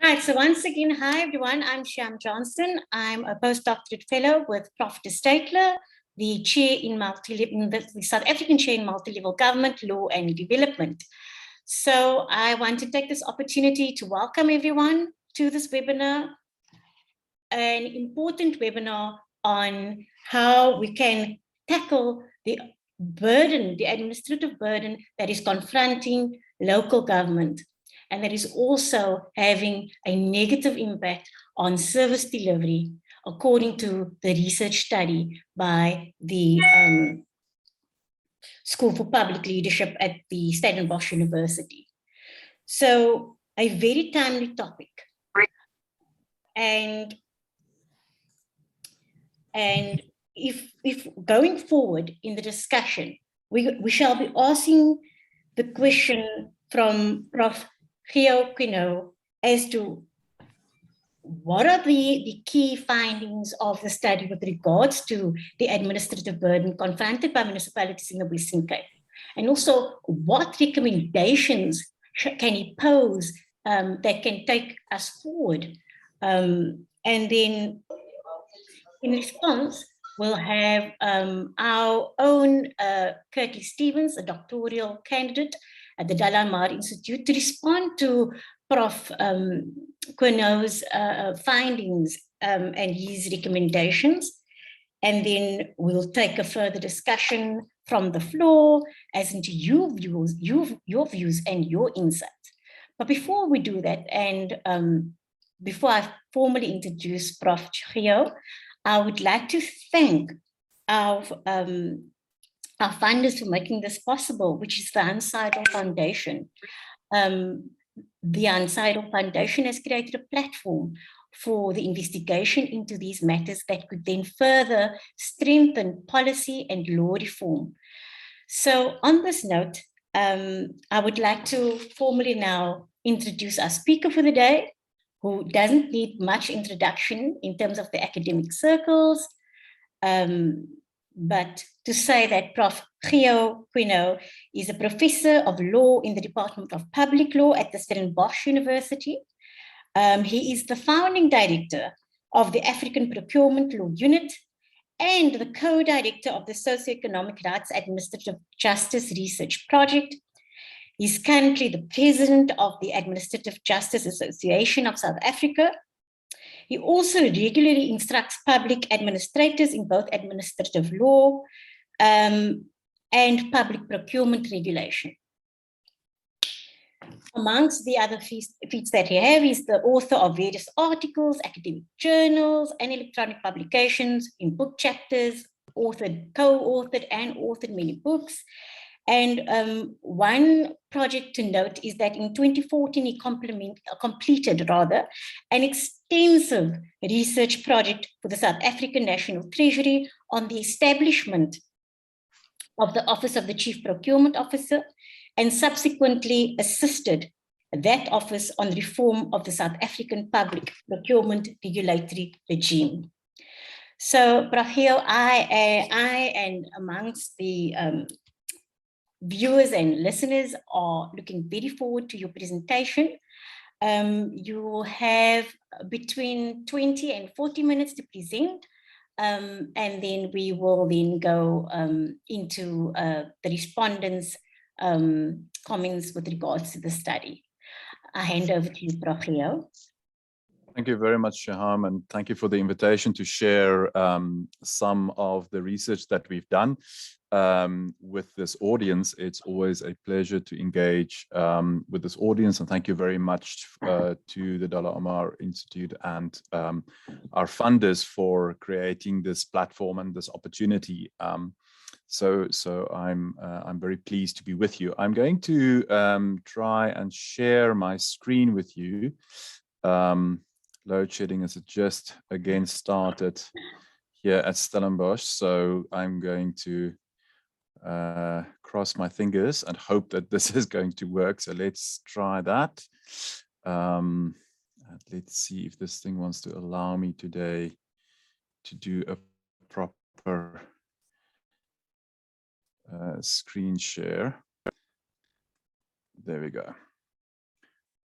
Right, so once again, hi everyone, I'm Shyam Johnston. I'm a postdoctorate fellow with Prof. De Steytler, the chair in the South African chair in multi-level government, law and development. So I want to take this opportunity to welcome everyone to this webinar, an important webinar on how we can tackle the burden, the administrative burden that is confronting local government, and that is also having a negative impact on service delivery, according to the research study by the School for Public Leadership at the Stellenbosch University. So a very timely topic. And if going forward in the discussion, we shall be asking the question from Prof. Gio Quino as to what are the key findings of the study with regards to the administrative burden confronted by municipalities in the Western Cape, and also what recommendations can he pose that can take us forward. And then in response, we'll have our own Kirky Stevens, a doctoral candidate at the Dalai Lama Institute, to respond to Prof. Quino's findings and his recommendations. And then we'll take a further discussion from the floor as into your views and your insights. But before we do that, and before I formally introduce Prof. Gio, I would like to thank our funders for making this possible, which is the Hanns Seidel Foundation. The Hanns Seidel Foundation has created a platform for the investigation into these matters that could then further strengthen policy and law reform. So on this note, I would like to formally now introduce our speaker for the day, who doesn't need much introduction in terms of the academic circles, but to say that Prof. Gio Quino is a professor of law in the Department of Public Law at the Stellenbosch University. He is the founding director of the African Procurement Law Unit and the co-director of the Socioeconomic Rights Administrative Justice Research Project. He's currently the president of the Administrative Justice Association of South Africa. He also regularly instructs public administrators in both administrative law and public procurement regulation. Amongst the other feats that he has, he's the author of various articles, academic journals, and electronic publications in book chapters, co-authored and authored many books. And one project to note is that in 2014, he completed an extensive research project for the South African National Treasury on the establishment of the Office of the Chief Procurement Officer, and subsequently assisted that office on reform of the South African public procurement regulatory regime. So, Prof. Gio, I and amongst the viewers and listeners are looking very forward to your presentation. You will have between 20 and 40 minutes to present, and then we will then go into the respondents' comments with regards to the study. I hand over to you, Prof. Gio. Thank you very much, Shaham, and thank you for the invitation to share some of the research that we've done with this audience. It's always a pleasure to engage with this audience, and thank you very much to the Dalai Lama Institute and our funders for creating this platform and this opportunity. So I'm very pleased to be with you. I'm going to try and share my screen with you. Load shedding has just again started here at Stellenbosch, so I'm going to cross my fingers and hope that this is going to work. So let's try that. Let's see if this thing wants to allow me today to do a proper screen share. There we go.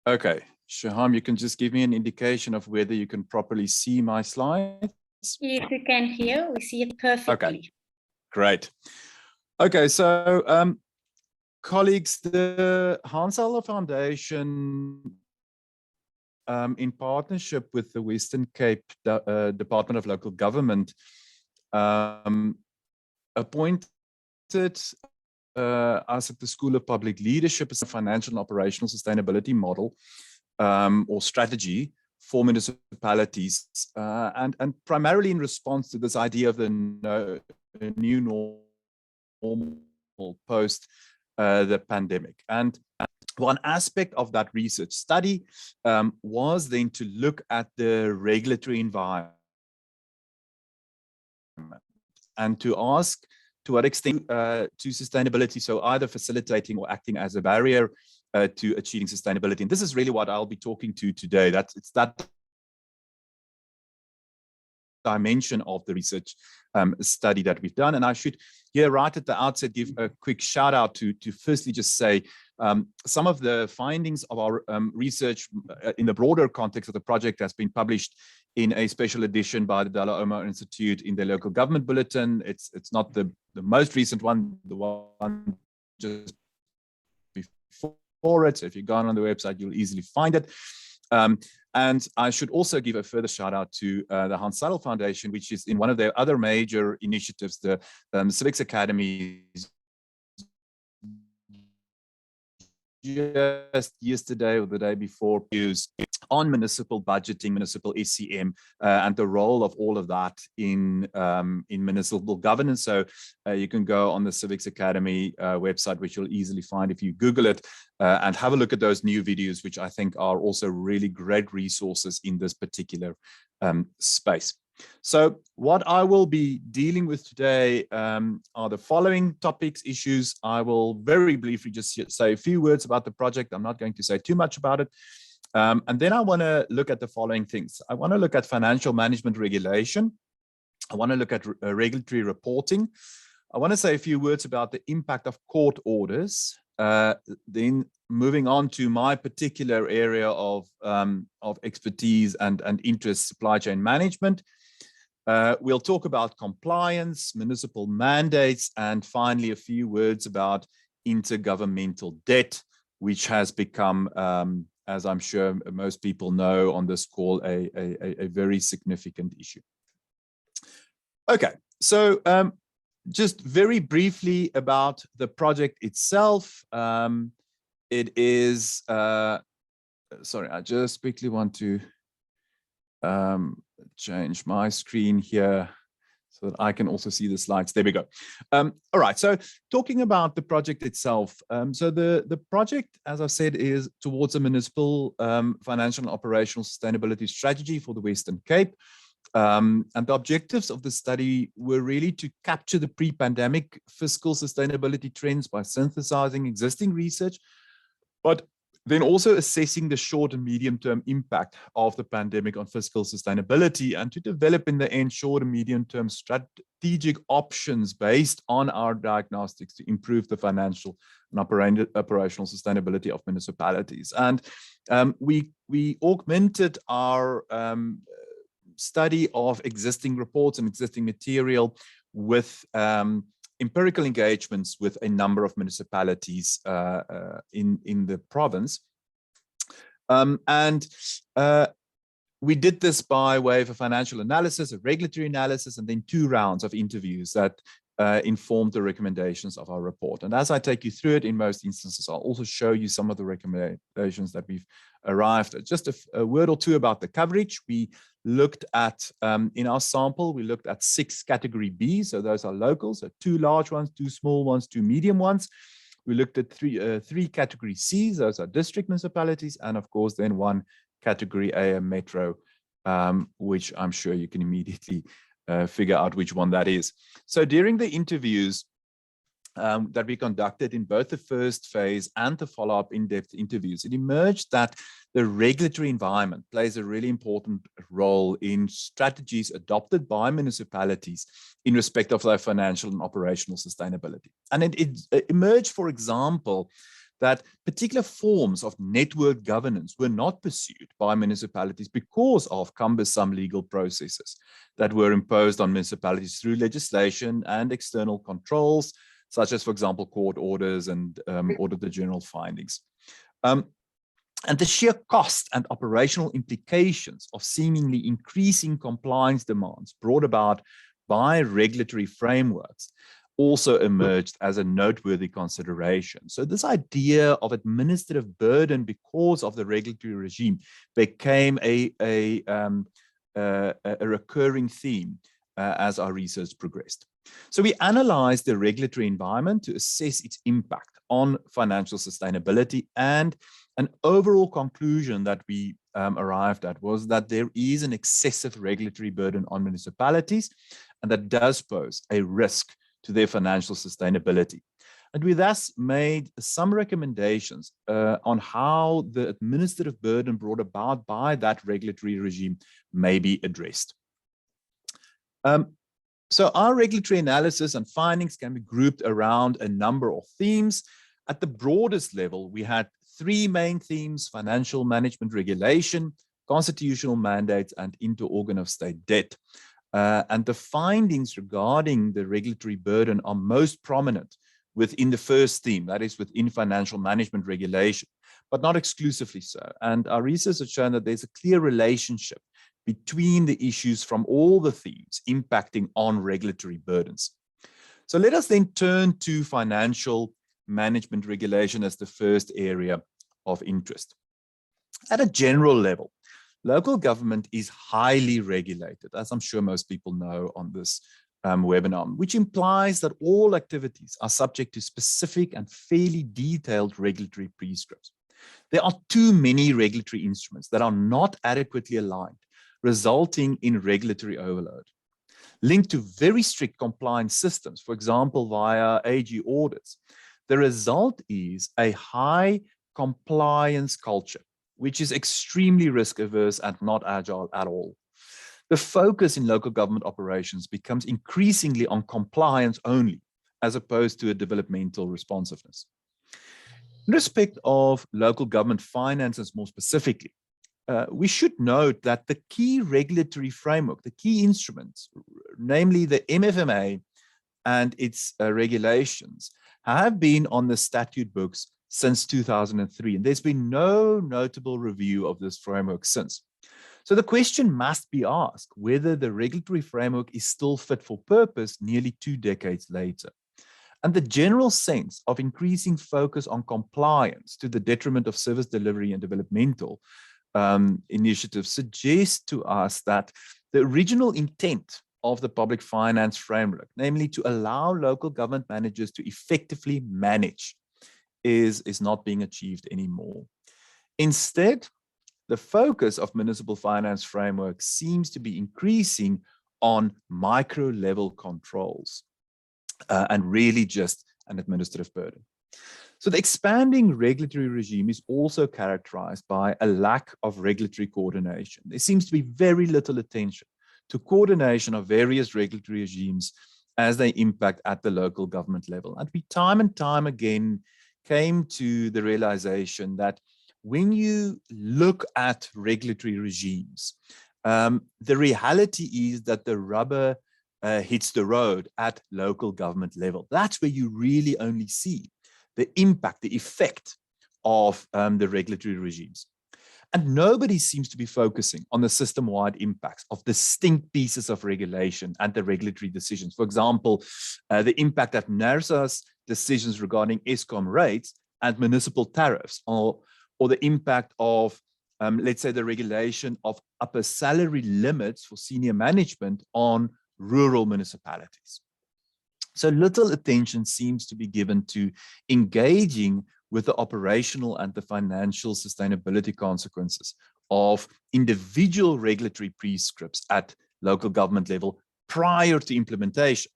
Okay, Shaham, you can just give me an indication of whether you can properly see my slides. Yes, we can hear. We see it perfectly. Okay, great. Okay, so colleagues, the Hanns Seidel Foundation, in partnership with the Western Cape Department of Local Government, appointed us at the School of Public Leadership as a financial and operational sustainability model or strategy for municipalities, and primarily in response to this idea of the new normal post the pandemic. And one aspect of that research study was then to look at the regulatory environment and to ask to what extent to sustainability, so either facilitating or acting as a barrier to achieving sustainability. And this is really what I'll be talking to today. It's that dimension of the research study that we've done. And I should here right at the outset give a quick shout out to firstly just say some of the findings of our research in the broader context of the project has been published in a special edition by the Dalai Lama Institute in the local government bulletin. It's not the most recent one, the one just before it. So if you go on the website, you'll easily find it. And I should also give a further shout out to the Hanns Seidel Foundation, which is in one of their other major initiatives, the Civics Academies. Just yesterday or the day before, news on municipal budgeting, municipal SCM, and the role of all of that in municipal governance. So you can go on the Civics Academy website, which you'll easily find if you Google it, and have a look at those new videos, which I think are also really great resources in this particular space. So what I will be dealing with today are the following topics, issues. I will very briefly just say a few words about the project. I'm not going to say too much about it. And then I want to look at the following things. I want to look at financial management regulation. I want to look at regulatory reporting. I want to say a few words about the impact of court orders. Then moving on to my particular area of expertise and interest, supply chain management. We'll talk about compliance, municipal mandates, and finally a few words about intergovernmental debt, which has become, as I'm sure most people know on this call, a very significant issue. Okay, so just very briefly about the project itself. It is, sorry, I just quickly want to change my screen here so that I can also see the slides. There we go. All right, so talking about the project itself. So the project, as I said, is towards a municipal financial and operational sustainability strategy for the Western Cape. And the objectives of the study were really to capture the pre-pandemic fiscal sustainability trends by synthesizing existing research, but then also assessing the short and medium-term impact of the pandemic on fiscal sustainability, and to develop in the end short and medium-term strategic options based on our diagnostics to improve the financial and operational sustainability of municipalities. And we augmented our study of existing reports and existing material with empirical engagements with a number of municipalities in the province. We did this by way of a financial analysis, a regulatory analysis, and then 2 rounds of interviews that informed the recommendations of our report. And as I take you through it, in most instances, I'll also show you some of the recommendations that we've arrived at. Just a word or two about the coverage. We looked at, in our sample, we looked at 6 category B. So those are locals, so 2 large ones, 2 small ones, 2 medium ones. We looked at 3 category Cs, those are district municipalities, and of course, then 1 category A, a metro, which I'm sure you can immediately figure out which one that is. So during the interviews that we conducted in both the first phase and the follow-up in-depth interviews, it emerged that the regulatory environment plays a really important role in strategies adopted by municipalities in respect of their financial and operational sustainability. And it emerged, for example, that particular forms of network governance were not pursued by municipalities because of cumbersome legal processes that were imposed on municipalities through legislation and external controls, such as, for example, court orders and auditor general findings. And the sheer cost and operational implications of seemingly increasing compliance demands brought about by regulatory frameworks also emerged as a noteworthy consideration. So this idea of administrative burden because of the regulatory regime became a recurring theme as our research progressed. So we analyzed the regulatory environment to assess its impact on financial sustainability, and an overall conclusion that we arrived at was that there is an excessive regulatory burden on municipalities, and that does pose a risk to their financial sustainability. And we thus made some recommendations on how the administrative burden brought about by that regulatory regime may be addressed. So our regulatory analysis and findings can be grouped around a number of themes. At the broadest level, we had three main themes: financial management regulation, constitutional mandates, and inter-organ of state debt. And the findings regarding the regulatory burden are most prominent within the first theme, that is within financial management regulation, but not exclusively so. And our research has shown that there's a clear relationship between the issues from all the themes impacting on regulatory burdens. So let us then turn to financial management regulation as the first area of interest. At a general level, local government is highly regulated, as I'm sure most people know on this webinar, which implies that all activities are subject to specific and fairly detailed regulatory prescripts. There are too many regulatory instruments that are not adequately aligned, resulting in regulatory overload. Linked to very strict compliance systems, for example, via AG audits, the result is a high compliance culture, which is extremely risk averse and not agile at all. The focus in local government operations becomes increasingly on compliance only, as opposed to a developmental responsiveness. In respect of local government finances more specifically, we should note that the key regulatory framework, the key instruments, namely the MFMA and its regulations, have been on the statute books since 2003, and there's been no notable review of this framework since. So the question must be asked whether the regulatory framework is still fit for purpose nearly 2 decades later. And the general sense of increasing focus on compliance to the detriment of service delivery and developmental initiatives suggests to us that the original intent of the public finance framework, namely to allow local government managers to effectively manage, is not being achieved anymore. Instead, the focus of municipal finance framework seems to be increasing on micro-level controls and really just an administrative burden. So the expanding regulatory regime is also characterized by a lack of regulatory coordination. There seems to be very little attention to coordination of various regulatory regimes as they impact at the local government level. And we time and time again came to the realization that when you look at regulatory regimes, the reality is that the rubber hits the road at local government level. That's where you really only see the impact, the effect of the regulatory regimes. And nobody seems to be focusing on the system-wide impacts of distinct pieces of regulation and the regulatory decisions. For example, the impact that NERSA's decisions regarding Eskom rates and municipal tariffs, or the impact of, let's say, the regulation of upper salary limits for senior management on rural municipalities. So little attention seems to be given to engaging with the operational and the financial sustainability consequences of individual regulatory prescripts at local government level prior to implementation.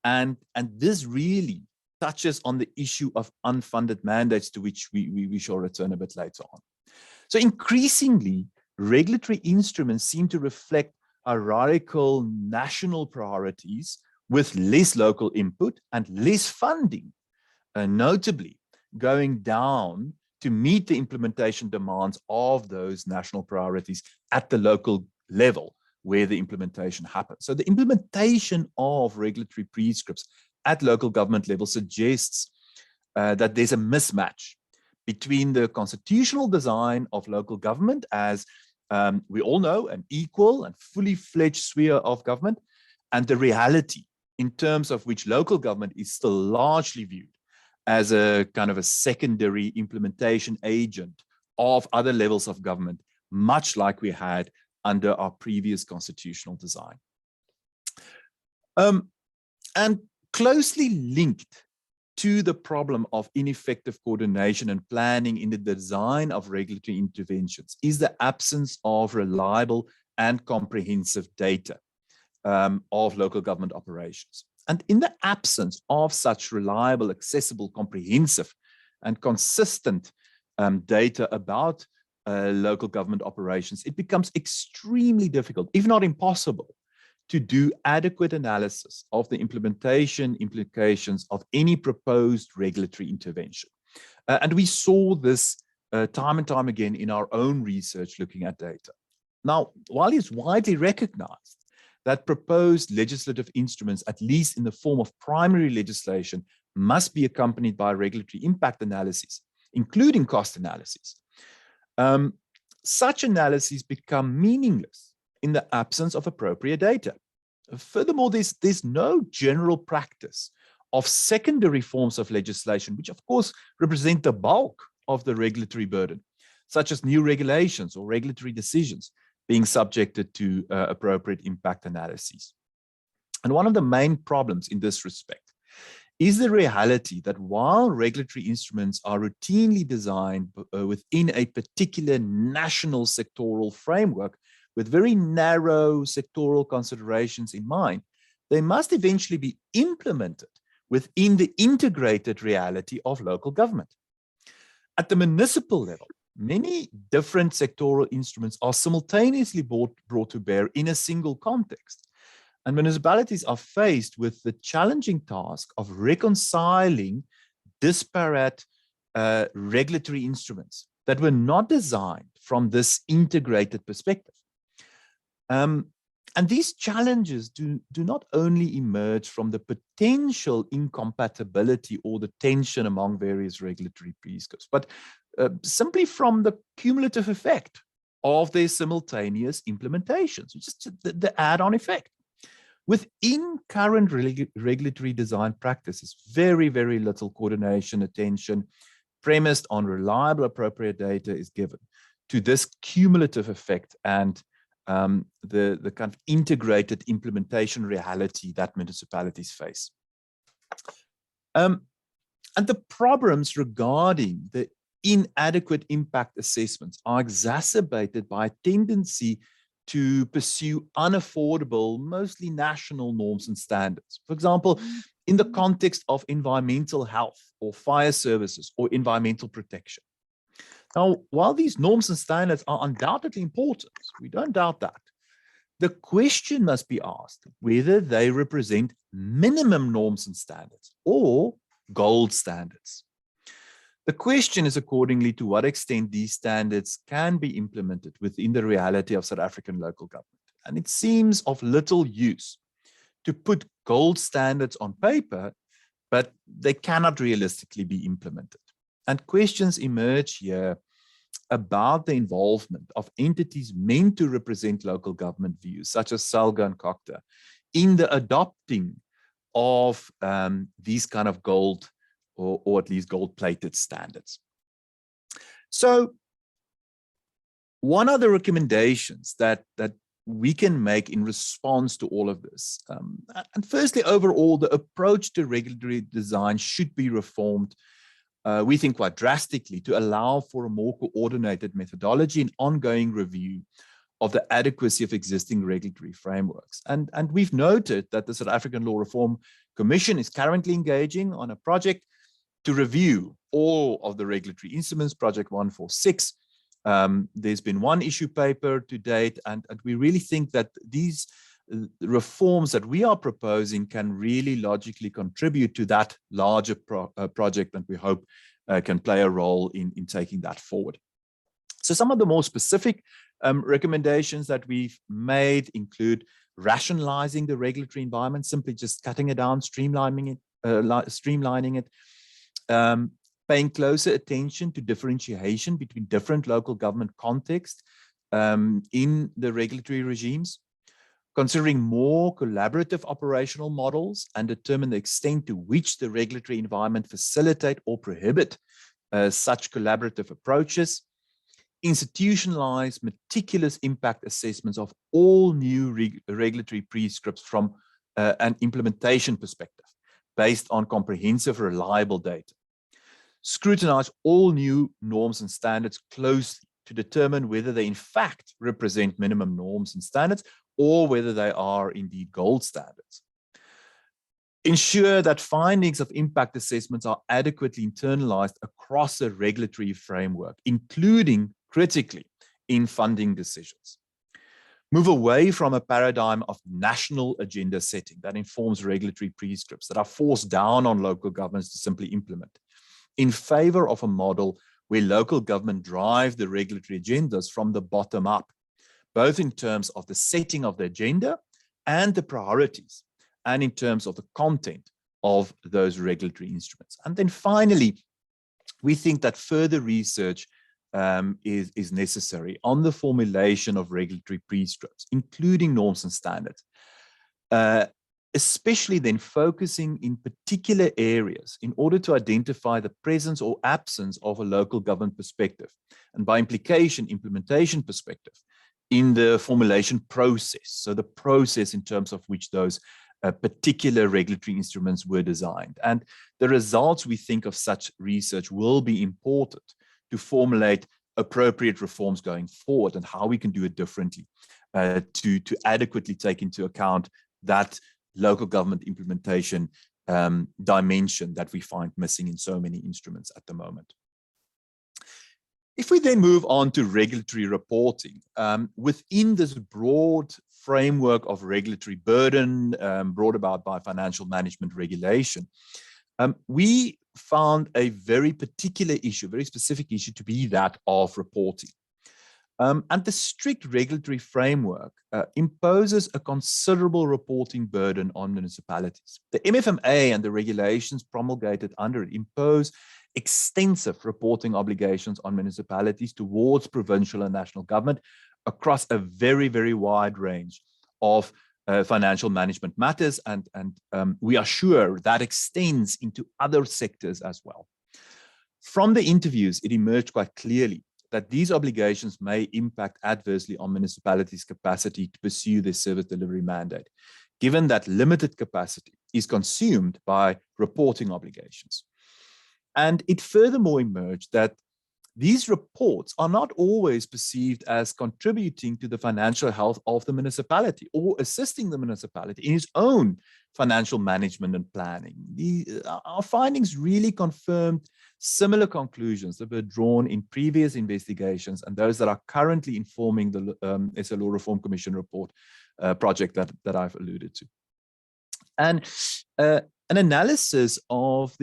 And this really touches on the issue of unfunded mandates, to which we shall return a bit later on. So increasingly, regulatory instruments seem to reflect hierarchical national priorities with less local input and less funding, notably going down to meet the implementation demands of those national priorities at the local level where the implementation happens. So the implementation of regulatory prescripts at local government level suggests that there's a mismatch between the constitutional design of local government as we all know, an equal and fully fledged sphere of government, and the reality in terms of which local government is still largely viewed as a kind of a secondary implementation agent of other levels of government, much like we had under our previous constitutional design. And closely linked to the problem of ineffective coordination and planning in the design of regulatory interventions is the absence of reliable and comprehensive data of local government operations. And in the absence of such reliable, accessible, comprehensive, and consistent data about local government operations, it becomes extremely difficult, if not impossible, to do adequate analysis of the implementation implications of any proposed regulatory intervention. And we saw this time and time again in our own research looking at data. Now, while it's widely recognized that proposed legislative instruments, at least in the form of primary legislation, must be accompanied by regulatory impact analyses, including cost analyses, such analyses become meaningless in the absence of appropriate data. Furthermore, there's no general practice of secondary forms of legislation, which of course represent the bulk of the regulatory burden, such as new regulations or regulatory decisions being subjected to appropriate impact analyses. And one of the main problems in this respect is the reality that while regulatory instruments are routinely designed within a particular national sectoral framework with very narrow sectoral considerations in mind, they must eventually be implemented within the integrated reality of local government. At the municipal level, many different sectoral instruments are simultaneously brought to bear in a single context. And municipalities are faced with the challenging task of reconciling disparate regulatory instruments that were not designed from this integrated perspective. And these challenges do not only emerge from the potential incompatibility or the tension among various regulatory prescripts, but simply from the cumulative effect of their simultaneous implementations, which is the add-on effect. Within current regulatory design practices, very, very little coordination, attention, premised on reliable, appropriate data is given to this cumulative effect and the kind of integrated implementation reality that municipalities face. And the problems regarding the inadequate impact assessments are exacerbated by a tendency to pursue unaffordable, mostly national norms and standards. For example, in the context of environmental health or fire services or environmental protection. Now, while these norms and standards are undoubtedly important, we don't doubt that, the question must be asked whether they represent minimum norms and standards or gold standards. The question is accordingly to what extent these standards can be implemented within the reality of South African local government. And it seems of little use to put gold standards on paper, but they cannot realistically be implemented. And questions emerge here about the involvement of entities meant to represent local government views, such as SALGA and COCTA, in the adopting of these kind of gold or at least gold-plated standards. So one of the recommendations that we can make in response to all of this, and firstly, overall, the approach to regulatory design should be reformed, we think quite drastically, to allow for a more coordinated methodology and ongoing review of the adequacy of existing regulatory frameworks. And we've noted that the South African Law Reform Commission is currently engaging on a project to review all of the regulatory instruments, Project 146. There's been one issue paper to date, and we really think that these reforms that we are proposing can really logically contribute to that larger project, and we hope can play a role in taking that forward. So some of the more specific recommendations that we've made include rationalizing the regulatory environment, simply just cutting it down, streamlining it, paying closer attention to differentiation between different local government contexts in the regulatory regimes, considering more collaborative operational models and determine the extent to which the regulatory environment facilitate or prohibit such collaborative approaches, institutionalize meticulous impact assessments of all new regulatory prescripts from an implementation perspective based on comprehensive, reliable data, scrutinize all new norms and standards closely to determine whether they in fact represent minimum norms and standards or whether they are indeed gold standards. Ensure that findings of impact assessments are adequately internalized across a regulatory framework, including critically in funding decisions. Move away from a paradigm of national agenda setting that informs regulatory prescripts that are forced down on local governments to simply implement, in favor of a model where local government drive the regulatory agendas from the bottom up, both in terms of the setting of the agenda and the priorities, and in terms of the content of those regulatory instruments. And then finally, we think that further research is necessary on the formulation of regulatory prescripts, including norms and standards, especially then focusing in particular areas in order to identify the presence or absence of a local government perspective, and by implication, implementation perspective in the formulation process. So the process in terms of which those particular regulatory instruments were designed. And the results, we think, of such research will be important to formulate appropriate reforms going forward and how we can do it differently to adequately take into account that local government implementation dimension that we find missing in so many instruments at the moment. If we then move on to regulatory reporting, within this broad framework of regulatory burden brought about by financial management regulation, we found a very particular issue, very specific issue, to be that of reporting. And the strict regulatory framework imposes a considerable reporting burden on municipalities. The MFMA and the regulations promulgated under it impose extensive reporting obligations on municipalities towards provincial and national government across a very, very wide range of financial management matters. And we are sure that extends into other sectors as well. From the interviews, it emerged quite clearly that these obligations may impact adversely on municipalities' capacity to pursue their service delivery mandate, given that limited capacity is consumed by reporting obligations. And it furthermore emerged that these reports are not always perceived as contributing to the financial health of the municipality or assisting the municipality in its own financial management and planning. Our findings really confirmed similar conclusions that were drawn in previous investigations and those that are currently informing the SLO Reform Commission report project that I've alluded to. And an analysis of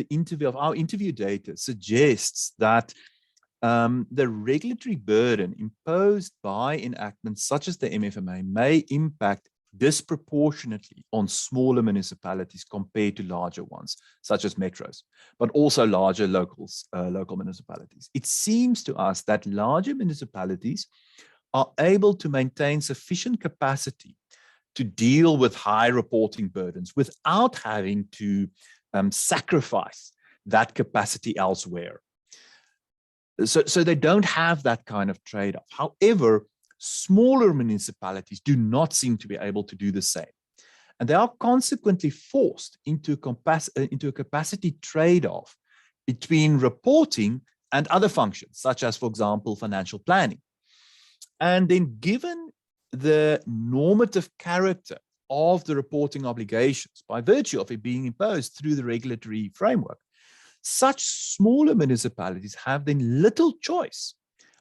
our interview data suggests that the regulatory burden imposed by enactments such as the MFMA may impact disproportionately on smaller municipalities compared to larger ones, such as metros, but also larger local municipalities. It seems to us that larger municipalities are able to maintain sufficient capacity to deal with high reporting burdens without having to sacrifice that capacity elsewhere. So they don't have that kind of trade-off. However, smaller municipalities do not seem to be able to do the same. And they are consequently forced into a capacity trade-off between reporting and other functions, such as, for example, financial planning. And then given the normative character of the reporting obligations by virtue of it being imposed through the regulatory framework, such smaller municipalities have then little choice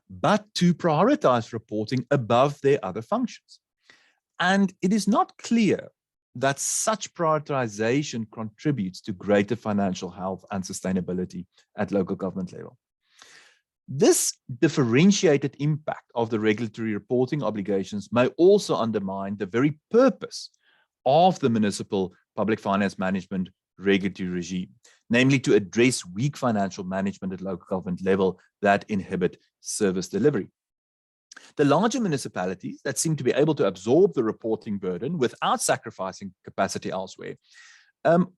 but to prioritize reporting above their other functions. And it is not clear that such prioritization contributes to greater financial health and sustainability at local government level. This differentiated impact of the regulatory reporting obligations may also undermine the very purpose of the municipal public finance management regulatory regime, namely to address weak financial management at local government level that inhibit service delivery. The larger municipalities that seem to be able to absorb the reporting burden without sacrificing capacity elsewhere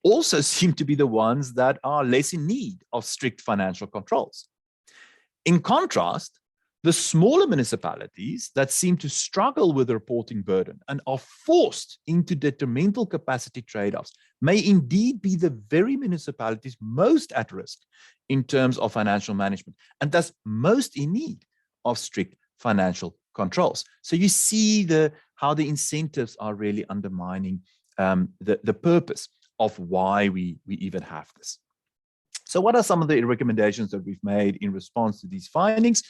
also seem to be the ones that are less in need of strict financial controls. In contrast, the smaller municipalities that seem to struggle with the reporting burden and are forced into detrimental capacity trade-offs may indeed be the very municipalities most at risk in terms of financial management, and thus most in need of strict financial controls. So you see how the incentives are really undermining the purpose of why we even have this. So what are some of the recommendations that we've made in response to these findings?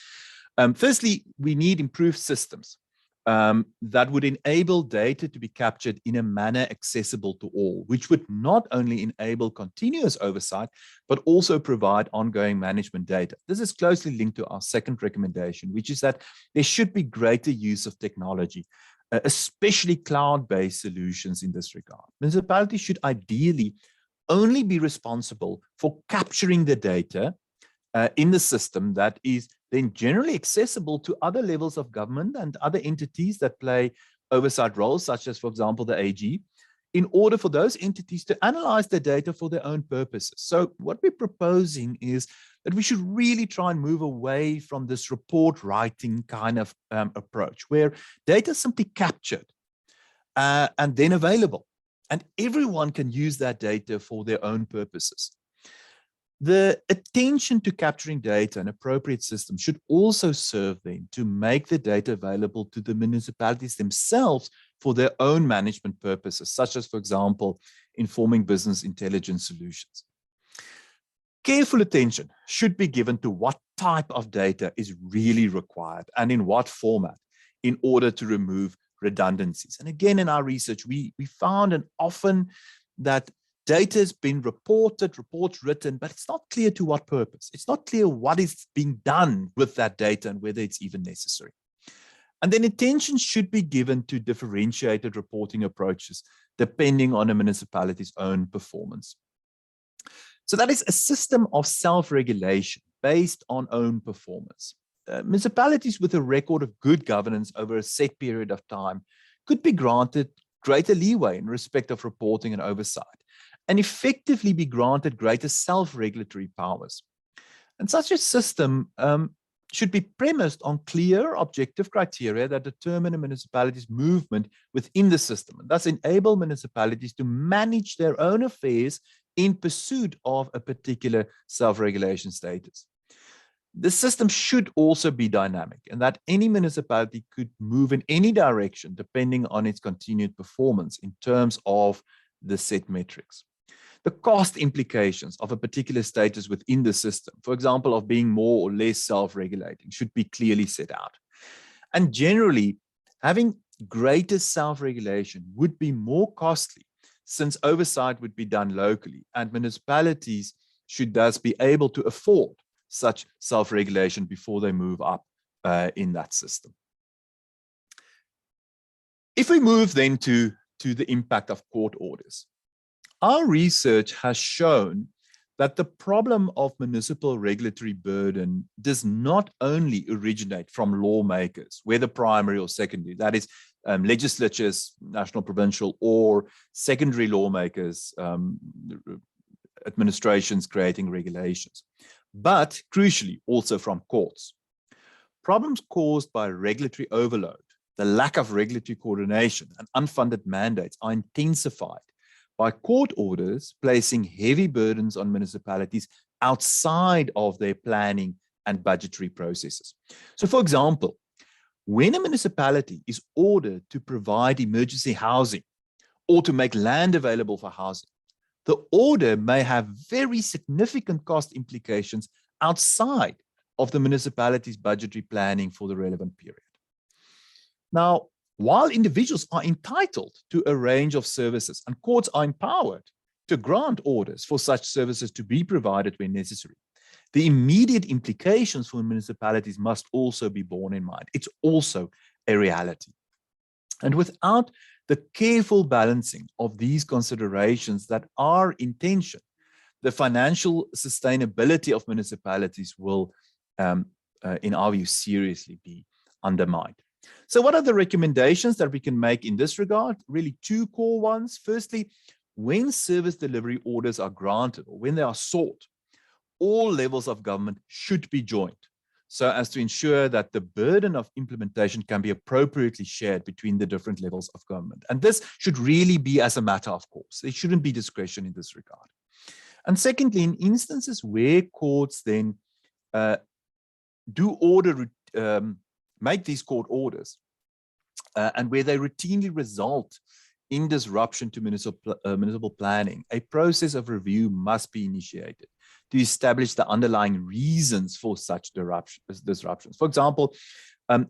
Firstly, we need improved systems that would enable data to be captured in a manner accessible to all, which would not only enable continuous oversight, but also provide ongoing management data. This is closely linked to our second recommendation, which is that there should be greater use of technology, especially cloud-based solutions in this regard. Municipalities should ideally only be responsible for capturing the data in the system that is then generally accessible to other levels of government and other entities that play oversight roles, such as, for example, the AG, in order for those entities to analyze the data for their own purposes. So what we're proposing is that we should really try and move away from this report writing kind of approach, where data is simply captured and then available, and everyone can use that data for their own purposes. The attention to capturing data and appropriate systems should also serve then to make the data available to the municipalities themselves for their own management purposes, such as, for example, informing business intelligence solutions. Careful attention should be given to what type of data is really required and in what format in order to remove redundancies. And again, in our research, we found and often that data has been reported, reports written, but it's not clear to what purpose. It's not clear what is being done with that data and whether it's even necessary. And then attention should be given to differentiated reporting approaches depending on a municipality's own performance. So that is a system of self-regulation based on own performance. Municipalities with a record of good governance over a set period of time could be granted greater leeway in respect of reporting and oversight, and effectively be granted greater self-regulatory powers. And such a system should be premised on clear, objective criteria that determine a municipality's movement within the system, and thus enable municipalities to manage their own affairs in pursuit of a particular self-regulation status. The system should also be dynamic, and that any municipality could move in any direction depending on its continued performance in terms of the set metrics. The cost implications of a particular status within the system, for example, of being more or less self-regulating, should be clearly set out. And generally, having greater self-regulation would be more costly, since oversight would be done locally, and municipalities should thus be able to afford such self-regulation before they move up in that system. If we move then to the impact of court orders, our research has shown that the problem of municipal regulatory burden does not only originate from lawmakers, whether primary or secondary, that is legislatures, national, provincial, or secondary lawmakers, administrations creating regulations, but crucially also from courts. Problems caused by regulatory overload, the lack of regulatory coordination, and unfunded mandates are intensified by court orders placing heavy burdens on municipalities outside of their planning and budgetary processes. So, for example, when a municipality is ordered to provide emergency housing or to make land available for housing, the order may have very significant cost implications outside of the municipality's budgetary planning for the relevant period. Now, while individuals are entitled to a range of services and courts are empowered to grant orders for such services to be provided when necessary, the immediate implications for municipalities must also be borne in mind. It's also a reality. And without the careful balancing of these considerations that are in tension, the financial sustainability of municipalities will, in our view, seriously be undermined. So what are the recommendations that we can make in this regard? Really two core ones. Firstly, when service delivery orders are granted or when they are sought, all levels of government should be joined so as to ensure that the burden of implementation can be appropriately shared between the different levels of government. And this should really be as a matter of course. There shouldn't be discretion in this regard. And secondly, in instances where courts then make these court orders and where they routinely result in disruption to municipal planning, a process of review must be initiated to establish the underlying reasons for such disruptions. For example,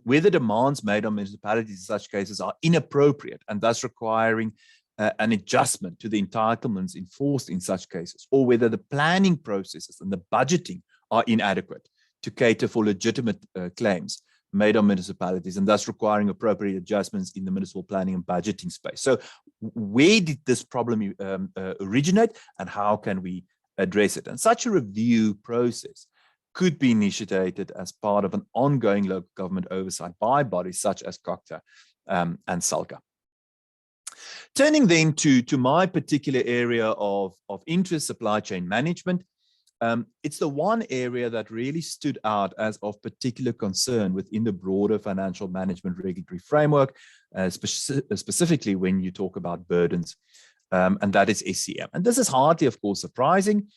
whether demands made on municipalities in such cases are inappropriate and thus requiring an adjustment to the entitlements enforced in such cases, or whether the planning processes and the budgeting are inadequate to cater for legitimate claims made on municipalities and thus requiring appropriate adjustments in the municipal planning and budgeting space. So where did this problem originate and how can we address it? And such a review process could be initiated as part of an ongoing local government oversight by bodies such as COCTA and SALCA. Turning then to my particular area of interest, supply chain management, it's the one area that really stood out as of particular concern within the broader financial management regulatory framework, specifically when you talk about burdens, and that is SCM. And this is hardly, of course, surprising,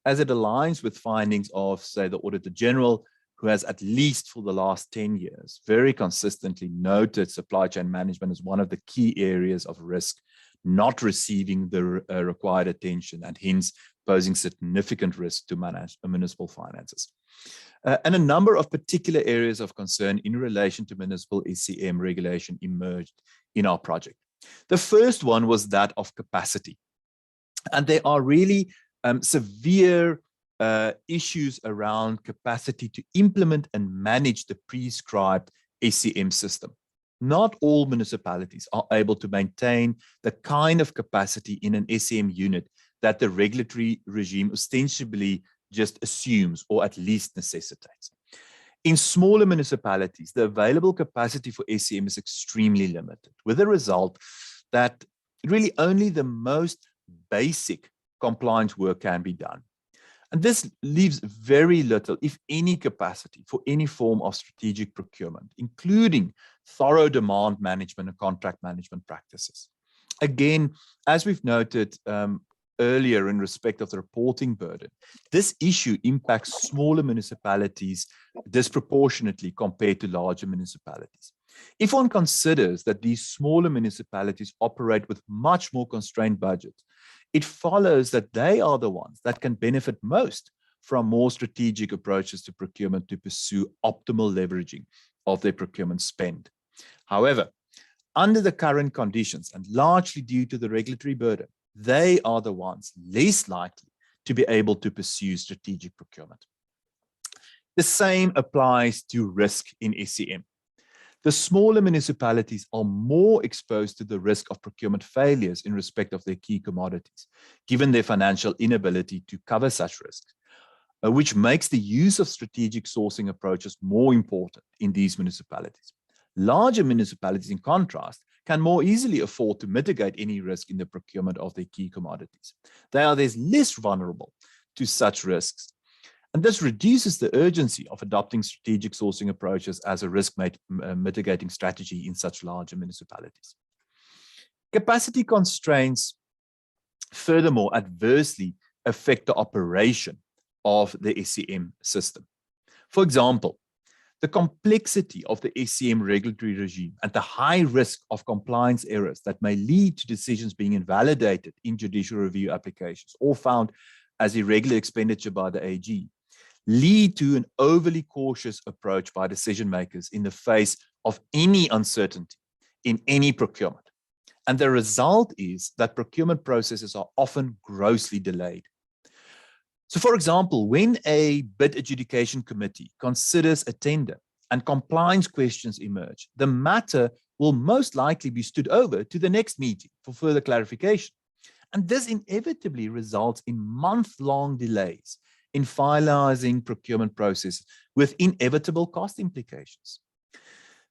as it aligns with findings of, say, the Auditor General, who has, at least for the last 10 years, very consistently noted supply chain management as one of the key areas of risk, not receiving the required attention and hence posing significant risk to municipal finances. And a number of particular areas of concern in relation to municipal SCM regulation emerged in our project. The first one was that of capacity. And there are really severe issues around capacity to implement and manage the prescribed SCM system. Not all municipalities are able to maintain the kind of capacity in an SCM unit that the regulatory regime ostensibly just assumes or at least necessitates. In smaller municipalities, the available capacity for SCM is extremely limited, with the result that really only the most basic compliance work can be done. And this leaves very little, if any, capacity for any form of strategic procurement, including thorough demand management and contract management practices. Again, as we've noted earlier in respect of the reporting burden, this issue impacts smaller municipalities disproportionately compared to larger municipalities. If one considers that these smaller municipalities operate with much more constrained budgets, it follows that they are the ones that can benefit most from more strategic approaches to procurement to pursue optimal leveraging of their procurement spend. However, under the current conditions and largely due to the regulatory burden, they are the ones least likely to be able to pursue strategic procurement. The same applies to risk in SCM. The smaller municipalities are more exposed to the risk of procurement failures in respect of their key commodities, given their financial inability to cover such risks, which makes the use of strategic sourcing approaches more important in these municipalities. Larger municipalities, in contrast, can more easily afford to mitigate any risk in the procurement of their key commodities. They are thus less vulnerable to such risks. And this reduces the urgency of adopting strategic sourcing approaches as a risk mitigating strategy in such larger municipalities. Capacity constraints, furthermore, adversely affect the operation of the SCM system. For example, the complexity of the SCM regulatory regime and the high risk of compliance errors that may lead to decisions being invalidated in judicial review applications or found as irregular expenditure by the AG lead to an overly cautious approach by decision makers in the face of any uncertainty in any procurement. And the result is that procurement processes are often grossly delayed. So for example, when a bid adjudication committee considers a tender and compliance questions emerge, the matter will most likely be stood over to the next meeting for further clarification. And this inevitably results in month-long delays in finalizing procurement processes with inevitable cost implications.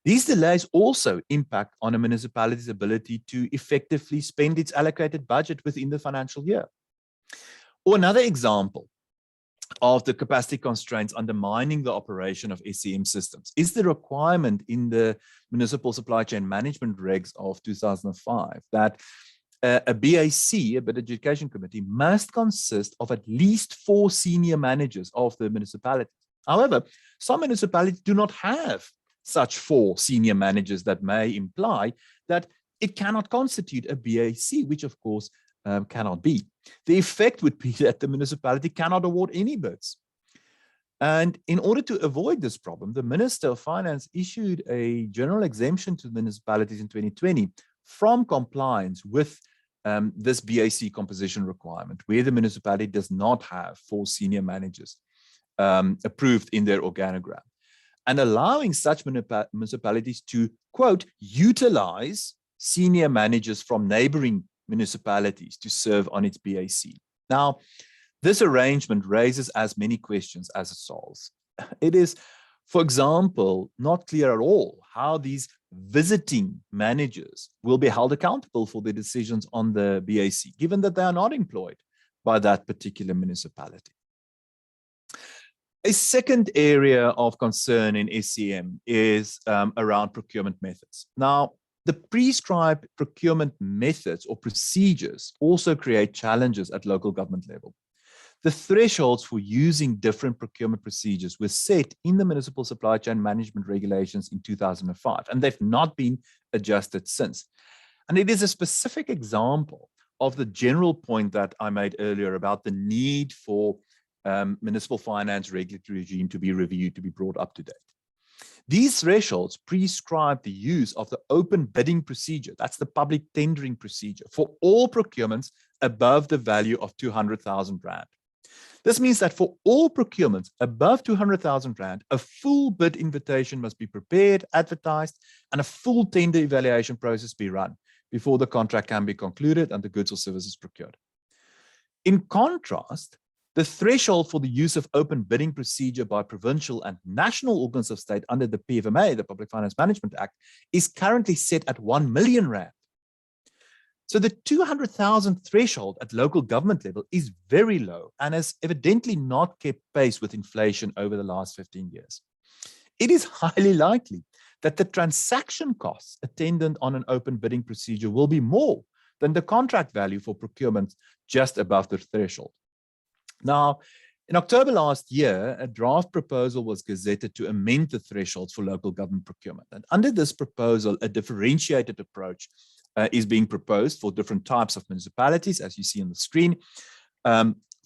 These delays also impact on a municipality's ability to effectively spend its allocated budget within the financial year. Or another example of the capacity constraints undermining the operation of SCM systems is the requirement in the Municipal Supply Chain Management Regs of 2005 that a BAC, a Bid Adjudication Committee, must consist of at least 4 senior managers of the municipality. However, some municipalities do not have such 4 senior managers that may imply that it cannot constitute a BAC, which of course cannot be. The effect would be that the municipality cannot award any bids. And in order to avoid this problem, the Minister of Finance issued a general exemption to municipalities in 2020 from compliance with this BAC composition requirement, where the municipality does not have 4 senior managers approved in their organogram, and allowing such municipalities to, quote, utilize senior managers from neighboring municipalities to serve on its BAC. Now, this arrangement raises as many questions as it solves. It is, for example, not clear at all how these visiting managers will be held accountable for their decisions on the BAC, given that they are not employed by that particular municipality. A second area of concern in SCM is around procurement methods. Now, the prescribed procurement methods or procedures also create challenges at local government level. The thresholds for using different procurement procedures were set in the Municipal Supply Chain Management Regulations in 2005, and they've not been adjusted since. And it is a specific example of the general point that I made earlier about the need for municipal finance regulatory regime to be reviewed, to be brought up to date. These thresholds prescribe the use of the open bidding procedure, that's the public tendering procedure, for all procurements above the value of 200,000 Rand. This means that for all procurements above 200,000 Rand, a full bid invitation must be prepared, advertised, and a full tender evaluation process be run before the contract can be concluded and the goods or services procured. In contrast, the threshold for the use of open bidding procedure by provincial and national organs of state under the PFMA, the Public Finance Management Act, is currently set at 1 million Rand. So the 200,000 threshold at local government level is very low and has evidently not kept pace with inflation over the last 15 years. It is highly likely that the transaction costs attendant on an open bidding procedure will be more than the contract value for procurement just above the threshold. Now, in October last year, a draft proposal was gazetted to amend the thresholds for local government procurement. And under this proposal, a differentiated approach is being proposed for different types of municipalities, as you see on the screen,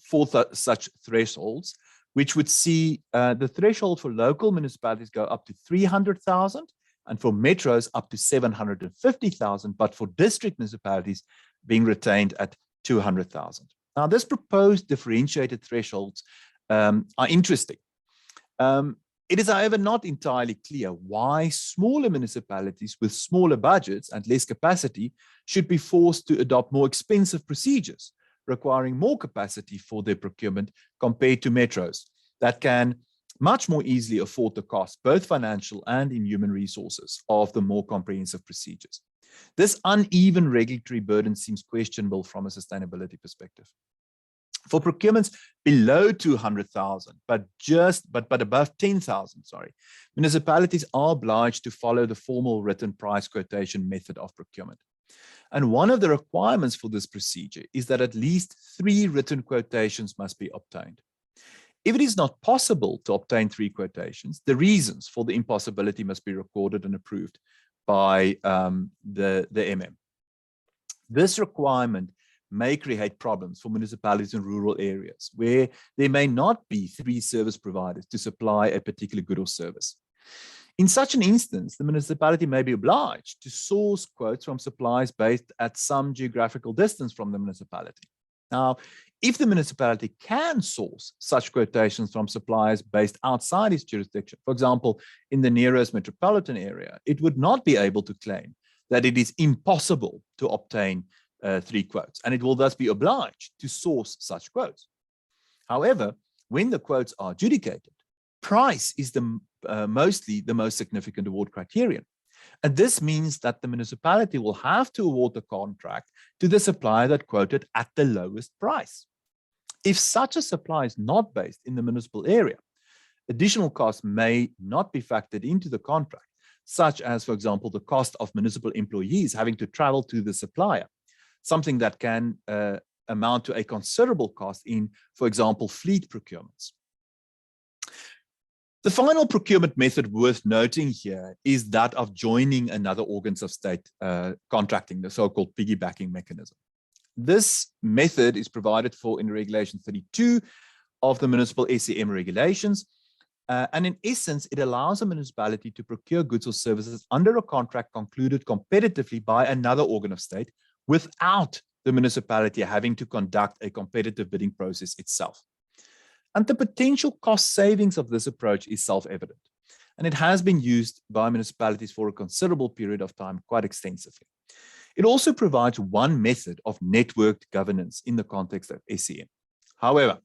for such thresholds, which would see the threshold for local municipalities go up to 300,000 and for metros up to 750,000, but for district municipalities being retained at 200,000. Now, this proposed differentiated thresholds are interesting. It is, however, not entirely clear why smaller municipalities with smaller budgets and less capacity should be forced to adopt more expensive procedures, requiring more capacity for their procurement compared to metros that can much more easily afford the cost, both financial and in human resources, of the more comprehensive procedures. This uneven regulatory burden seems questionable from a sustainability perspective. For procurements below 200,000, but above 10,000, municipalities are obliged to follow the formal written price quotation method of procurement. And one of the requirements for this procedure is that at least 3 written quotations must be obtained. If it is not possible to obtain 3 quotations, the reasons for the impossibility must be recorded and approved by the MM. This requirement may create problems for municipalities in rural areas where there may not be 3 service providers to supply a particular good or service. In such an instance, the municipality may be obliged to source quotes from suppliers based at some geographical distance from the municipality. Now, if the municipality can source such quotations from suppliers based outside its jurisdiction, for example, in the nearest metropolitan area, it would not be able to claim that it is impossible to obtain 3 quotes, and it will thus be obliged to source such quotes. However, when the quotes are adjudicated, price is mostly the most significant award criterion. And this means that the municipality will have to award the contract to the supplier that quoted at the lowest price. If such a supply is not based in the municipal area, additional costs may not be factored into the contract, such as, for example, the cost of municipal employees having to travel to the supplier, something that can amount to a considerable cost in, for example, fleet procurements. The final procurement method worth noting here is that of joining another organs of state contracting, the so-called piggybacking mechanism. This method is provided for in Regulation 32 of the Municipal SCM regulations, and in essence, it allows a municipality to procure goods or services under a contract concluded competitively by another organ of state without the municipality having to conduct a competitive bidding process itself. And the potential cost savings of this approach is self-evident, and it has been used by municipalities for a considerable period of time quite extensively. It also provides one method of networked governance in the context of SCM. However,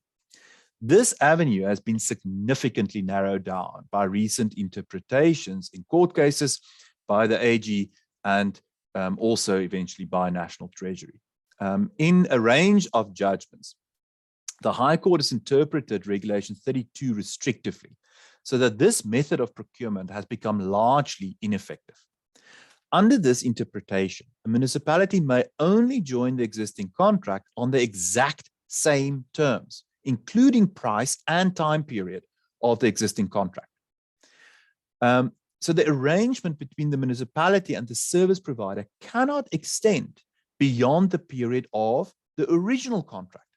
this avenue has been significantly narrowed down by recent interpretations in court cases by the AG and also eventually by National Treasury. In a range of judgments, the High Court has interpreted Regulation 32 restrictively, so that this method of procurement has become largely ineffective. Under this interpretation, a municipality may only join the existing contract on the exact same terms, including price and time period of the existing contract. So the arrangement between the municipality and the service provider cannot extend beyond the period of the original contract.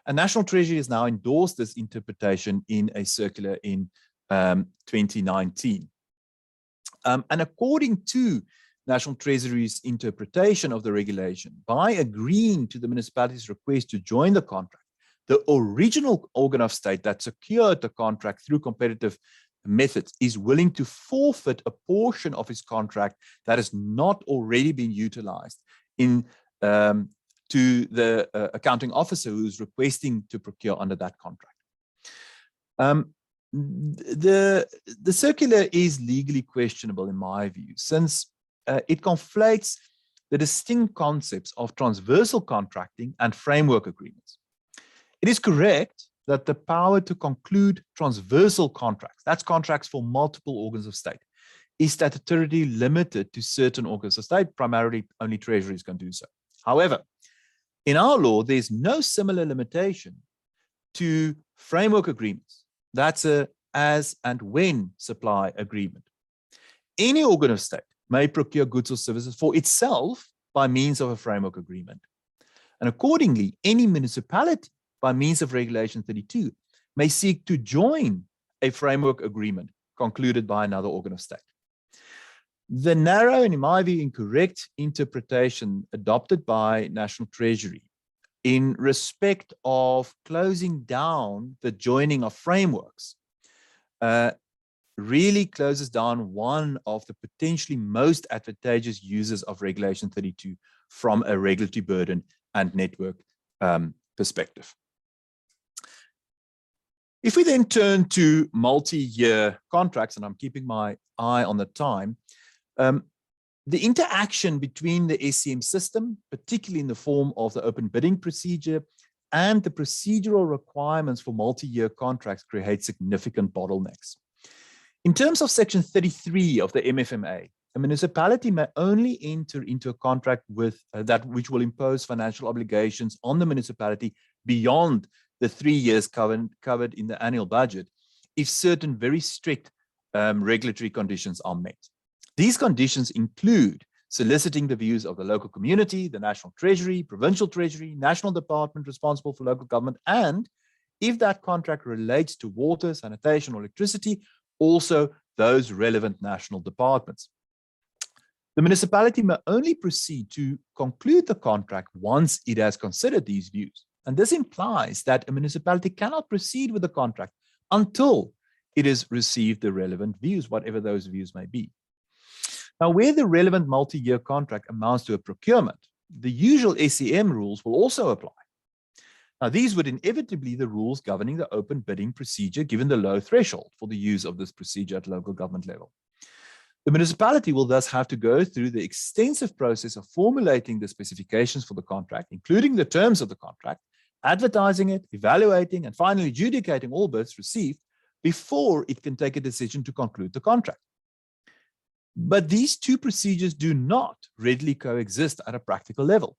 And National Treasury has now endorsed this interpretation in a circular in 2019. And according to National Treasury's interpretation of the regulation, by agreeing to the municipality's request to join the contract, the original organ of state that secured the contract through competitive methods is willing to forfeit a portion of its contract that has not already been utilized in to the accounting officer who is requesting to procure under that contract. The circular is legally questionable in my view, since it conflates the distinct concepts of transversal contracting and framework agreements. It is correct that the power to conclude transversal contracts, that's contracts for multiple organs of state, is statutorily limited to certain organs of state. Primarily, only treasuries can do so. However, in our law, there's no similar limitation to framework agreements. That's a as and when supply agreement. Any organ of state may procure goods or services for itself by means of a framework agreement. And accordingly, any municipality, by means of Regulation 32, may seek to join a framework agreement concluded by another organ of state. The narrow and, in my view, incorrect interpretation adopted by National Treasury in respect of closing down the joining of frameworks really closes down one of the potentially most advantageous uses of Regulation 32 from a regulatory burden and network perspective. If we then turn to multi-year contracts, and I'm keeping my eye on the time, the interaction between the SCM system, particularly in the form of the open bidding procedure, and the procedural requirements for multi-year contracts create significant bottlenecks. In terms of Section 33 of the MFMA, a municipality may only enter into a contract with that which will impose financial obligations on the municipality beyond the 3 years covered in the annual budget if certain very strict regulatory conditions are met. These conditions include soliciting the views of the local community, the National Treasury, Provincial Treasury, National Department responsible for local government, and if that contract relates to water, sanitation, or electricity, also those relevant national departments. The municipality may only proceed to conclude the contract once it has considered these views. And this implies that a municipality cannot proceed with the contract until it has received the relevant views, whatever those views may be. Now, where the relevant multi-year contract amounts to a procurement, the usual SCM rules will also apply. Now, these would inevitably be the rules governing the open bidding procedure, given the low threshold for the use of this procedure at local government level. The municipality will thus have to go through the extensive process of formulating the specifications for the contract, including the terms of the contract, advertising it, evaluating, and finally adjudicating all bids received before it can take a decision to conclude the contract. But these two procedures do not readily coexist at a practical level.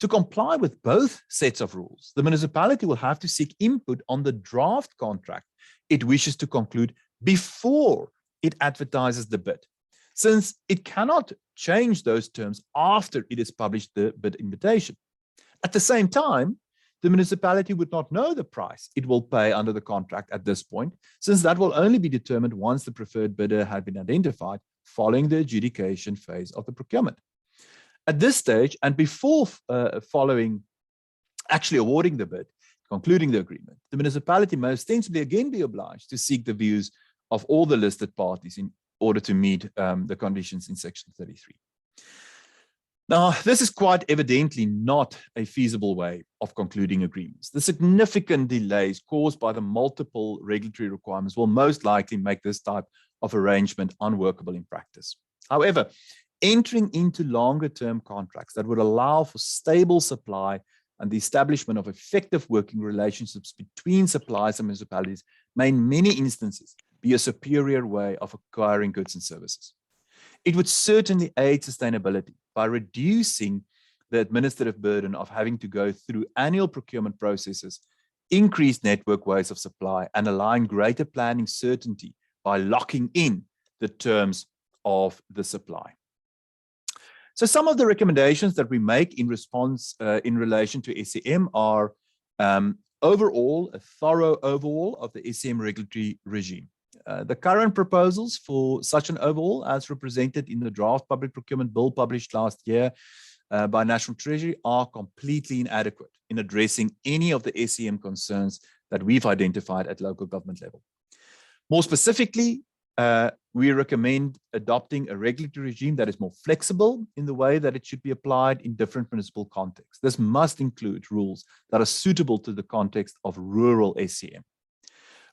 To comply with both sets of rules, the municipality will have to seek input on the draft contract it wishes to conclude before it advertises the bid, since it cannot change those terms after it has published the bid invitation. At the same time, the municipality would not know the price it will pay under the contract at this point, since that will only be determined once the preferred bidder had been identified following the adjudication phase of the procurement. At this stage, and before actually awarding the bid, concluding the agreement, the municipality may ostensibly again be obliged to seek the views of all the listed parties in order to meet the conditions in Section 33. Now, this is quite evidently not a feasible way of concluding agreements. The significant delays caused by the multiple regulatory requirements will most likely make this type of arrangement unworkable in practice. However, entering into longer-term contracts that would allow for stable supply and the establishment of effective working relationships between suppliers and municipalities may in many instances be a superior way of acquiring goods and services. It would certainly aid sustainability by reducing the administrative burden of having to go through annual procurement processes, increase network ways of supply, and allowing greater planning certainty by locking in the terms of the supply. So some of the recommendations that we make in response in relation to SCM are overall, a thorough overhaul of the SCM regulatory regime. The current proposals for such an overhaul, as represented in the draft public procurement bill published last year by National Treasury, are completely inadequate in addressing any of the SCM concerns that we've identified at local government level. More specifically, we recommend adopting a regulatory regime that is more flexible in the way that it should be applied in different municipal contexts. This must include rules that are suitable to the context of rural SCM.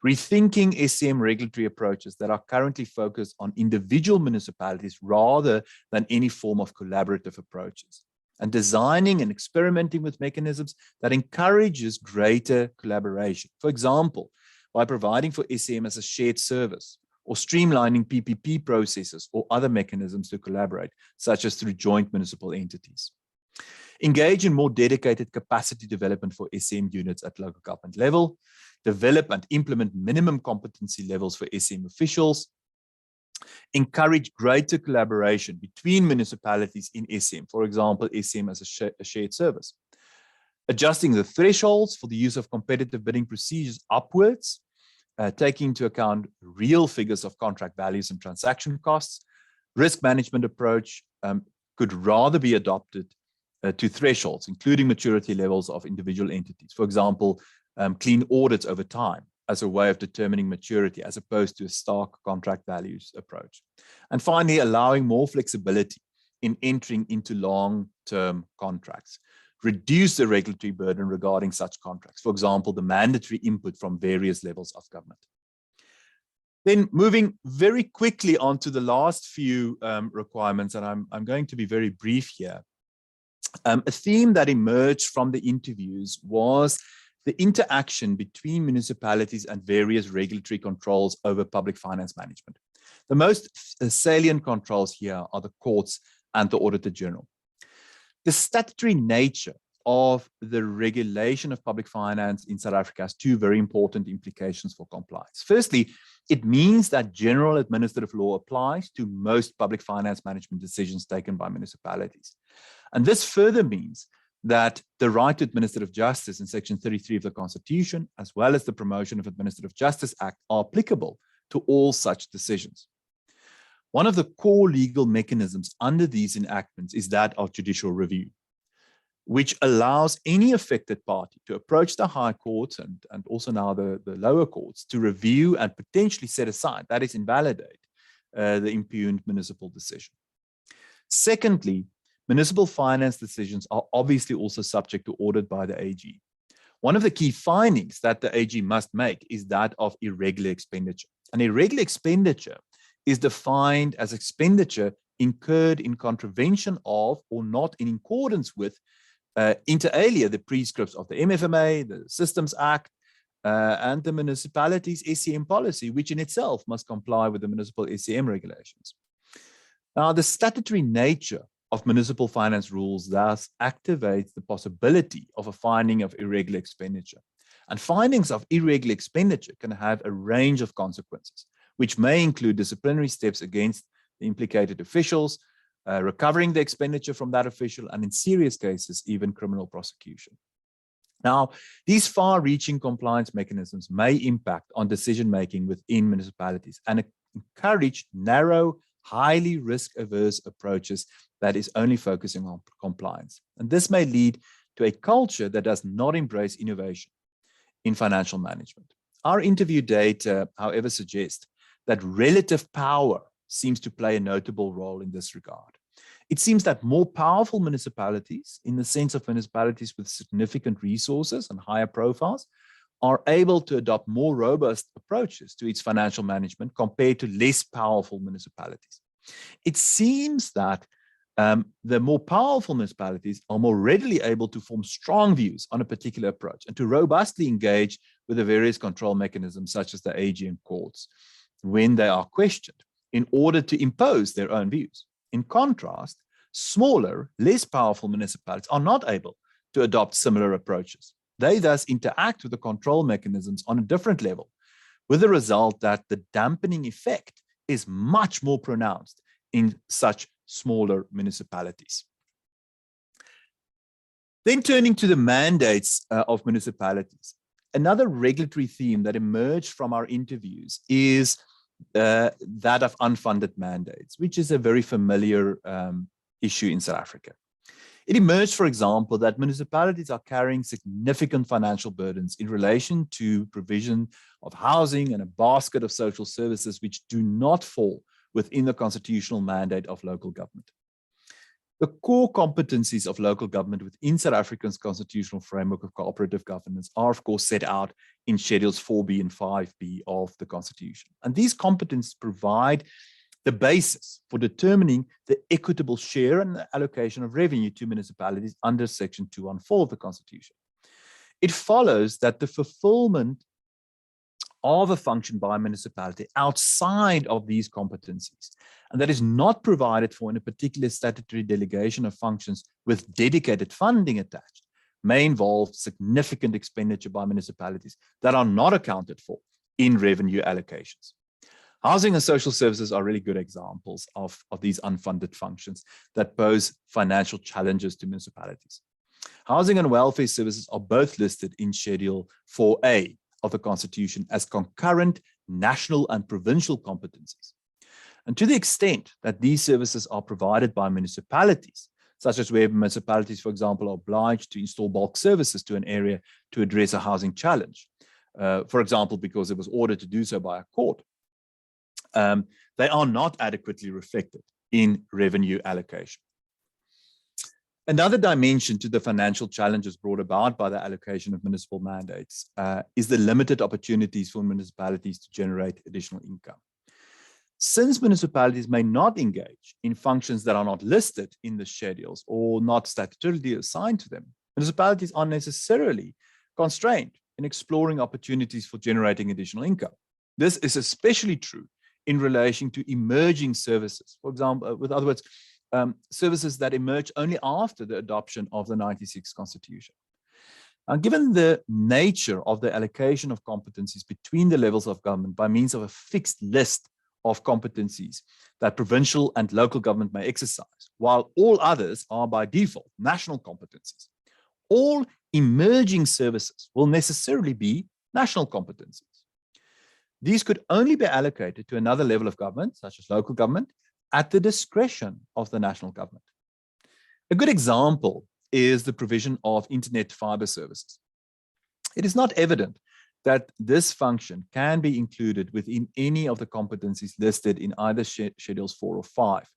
Rethinking SCM regulatory approaches that are currently focused on individual municipalities rather than any form of collaborative approaches. And designing and experimenting with mechanisms that encourages greater collaboration. For example, by providing for SCM as a shared service, or streamlining PPP processes or other mechanisms to collaborate, such as through joint municipal entities. Engage in more dedicated capacity development for SCM units at local government level. Develop and implement minimum competency levels for SCM officials. Encourage greater collaboration between municipalities in SCM, for example, SCM as a shared service. Adjusting the thresholds for the use of competitive bidding procedures upwards, taking into account real figures of contract values and transaction costs. Risk management approach could rather be adopted to thresholds, including maturity levels of individual entities. For example, clean audits over time as a way of determining maturity, as opposed to a stark contract values approach. And finally, allowing more flexibility in entering into long-term contracts. Reduce the regulatory burden regarding such contracts. For example, the mandatory input from various levels of government. Then moving very quickly on to the last few requirements, and I'm going to be very brief here. A theme that emerged from the interviews was the interaction between municipalities and various regulatory controls over public finance management. The most salient controls here are the courts and the Auditor General. The statutory nature of the regulation of public finance in South Africa has two very important implications for compliance. Firstly, it means that general administrative law applies to most public finance management decisions taken by municipalities. And this further means that the right to administrative justice in Section 33 of the Constitution, as well as the Promotion of Administrative Justice Act, are applicable to all such decisions. One of the core legal mechanisms under these enactments is that of judicial review, which allows any affected party to approach the high courts and also now the lower courts to review and potentially set aside, that is, invalidate the impugned municipal decision. Secondly, municipal finance decisions are obviously also subject to audit by the AG. One of the key findings that the AG must make is that of irregular expenditure. An irregular expenditure is defined as expenditure incurred in contravention of or not in accordance with inter alia the prescripts of the MFMA, the Systems Act, and the municipality's SCM policy, which in itself must comply with the municipal SCM regulations. Now, the statutory nature of municipal finance rules thus activates the possibility of a finding of irregular expenditure. And findings of irregular expenditure can have a range of consequences, which may include disciplinary steps against the implicated officials, recovering the expenditure from that official, and in serious cases, even criminal prosecution. Now, these far-reaching compliance mechanisms may impact on decision-making within municipalities and encourage narrow, highly risk-averse approaches that is only focusing on compliance. And this may lead to a culture that does not embrace innovation in financial management. Our interview data, however, suggests that relative power seems to play a notable role in this regard. It seems that more powerful municipalities, in the sense of municipalities with significant resources and higher profiles, are able to adopt more robust approaches to its financial management compared to less powerful municipalities. It seems that the more powerful municipalities are more readily able to form strong views on a particular approach and to robustly engage with the various control mechanisms such as the AG and courts when they are questioned in order to impose their own views. In contrast, smaller, less powerful municipalities are not able to adopt similar approaches. They thus interact with the control mechanisms on a different level, with the result that the dampening effect is much more pronounced in such smaller municipalities. Then turning to the mandates of municipalities, another regulatory theme that emerged from our interviews is that of unfunded mandates, which is a very familiar issue in South Africa. It emerged, for example, that municipalities are carrying significant financial burdens in relation to provision of housing and a basket of social services which do not fall within the constitutional mandate of local government. The core competencies of local government within South Africa's constitutional framework of cooperative governance are, of course, set out in Schedules 4B and 5B of the Constitution. And these competencies provide the basis for determining the equitable share and the allocation of revenue to municipalities under Section 214 of the Constitution. It follows that the fulfillment of a function by a municipality outside of these competencies, and that is not provided for in a particular statutory delegation of functions with dedicated funding attached, may involve significant expenditure by municipalities that are not accounted for in revenue allocations. Housing and social services are really good examples of these unfunded functions that pose financial challenges to municipalities. Housing and welfare services are both listed in Schedule 4A of the Constitution as concurrent national and provincial competencies. And to the extent that these services are provided by municipalities, such as where municipalities, for example, are obliged to install bulk services to an area to address a housing challenge, for example, because it was ordered to do so by a court, they are not adequately reflected in revenue allocation. Another dimension to the financial challenges brought about by the allocation of municipal mandates is the limited opportunities for municipalities to generate additional income. Since municipalities may not engage in functions that are not listed in the schedules or not statutorily assigned to them, municipalities are necessarily constrained in exploring opportunities for generating additional income. This is especially true in relation to emerging services. For example, with other words, services that emerge only after the adoption of the 96 Constitution. Now, given the nature of the allocation of competencies between the levels of government by means of a fixed list of competencies that provincial and local government may exercise, while all others are by default national competencies, all emerging services will necessarily be national competencies. These could only be allocated to another level of government, such as local government, at the discretion of the national government. A good example is the provision of internet fiber services. It is not evident that this function can be included within any of the competencies listed in either Schedules 4 or 5,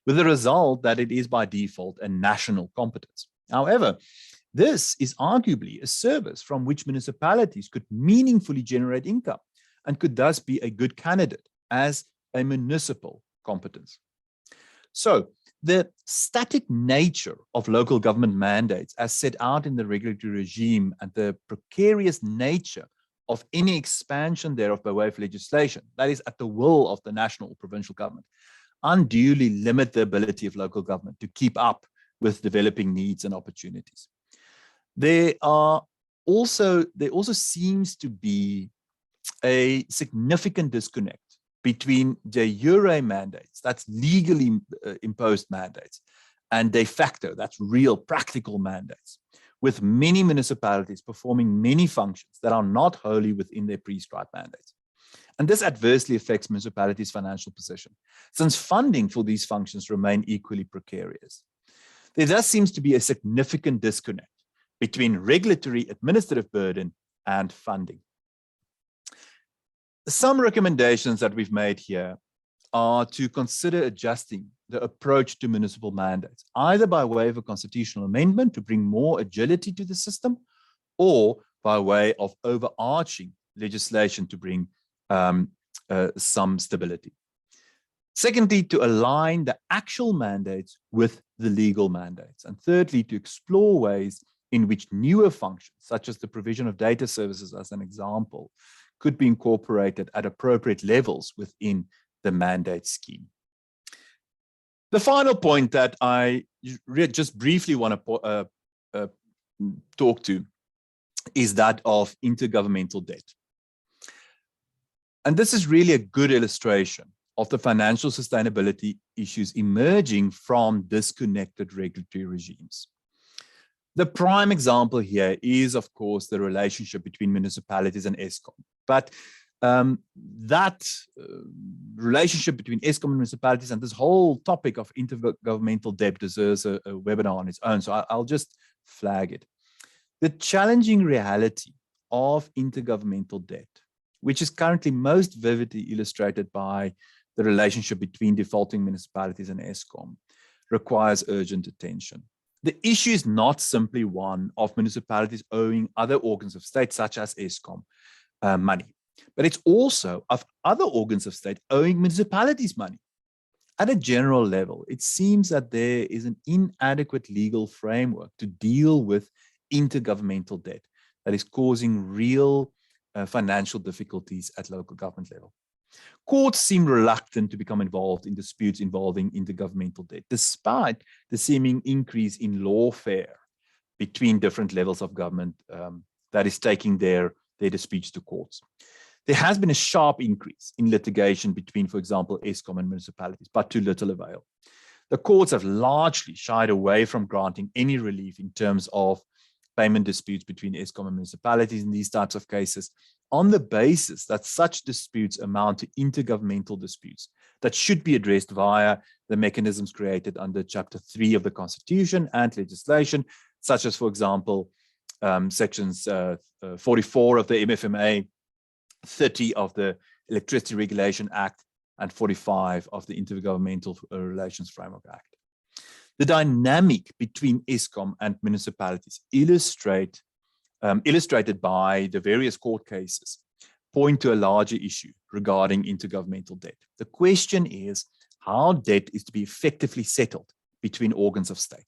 with the result that it is by default a national competence. However, this is arguably a service from which municipalities could meaningfully generate income and could thus be a good candidate as a municipal competence. So, the static nature of local government mandates as set out in the regulatory regime and the precarious nature of any expansion thereof by way of legislation, that is at the will of the national or provincial government, unduly limit the ability of local government to keep up with developing needs and opportunities. There also seems to be a significant disconnect between de jure mandates, that's legally imposed mandates, and de facto, that's real practical mandates, with many municipalities performing many functions that are not wholly within their prescribed mandates. And this adversely affects municipalities' financial position, since funding for these functions remain equally precarious. There thus seems to be a significant disconnect between regulatory administrative burden and funding. Some recommendations that we've made here are to consider adjusting the approach to municipal mandates, either by way of a constitutional amendment to bring more agility to the system, or by way of overarching legislation to bring some stability. Secondly, to align the actual mandates with the legal mandates. And thirdly, to explore ways in which newer functions, such as the provision of data services as an example, could be incorporated at appropriate levels within the mandate scheme. The final point that I just briefly want to talk to is that of intergovernmental debt. And this is really a good illustration of the financial sustainability issues emerging from disconnected regulatory regimes. The prime example here is, of course, the relationship between municipalities and Eskom. But that relationship between Eskom and municipalities and this whole topic of intergovernmental debt deserves a webinar on its own. So I'll just flag it. The challenging reality of intergovernmental debt, which is currently most vividly illustrated by the relationship between defaulting municipalities and Eskom, requires urgent attention. The issue is not simply one of municipalities owing other organs of state, such as Eskom, money, but it's also of other organs of state owing municipalities money. At a general level, it seems that there is an inadequate legal framework to deal with intergovernmental debt that is causing real financial difficulties at local government level. Courts seem reluctant to become involved in disputes involving intergovernmental debt, despite the seeming increase in lawfare between different levels of government that is taking their disputes to courts. There has been a sharp increase in litigation between, for example, Eskom and municipalities, but to little avail. The courts have largely shied away from granting any relief in terms of payment disputes between Eskom and municipalities in these types of cases, on the basis that such disputes amount to intergovernmental disputes that should be addressed via the mechanisms created under Chapter 3 of the Constitution and legislation, such as, for example, sections 44 of the MFMA, 30 of the Electricity Regulation Act, and 45 of the Intergovernmental Relations Framework Act. The dynamic between Eskom and municipalities illustrated by the various court cases point to a larger issue regarding intergovernmental debt. The question is how debt is to be effectively settled between organs of state.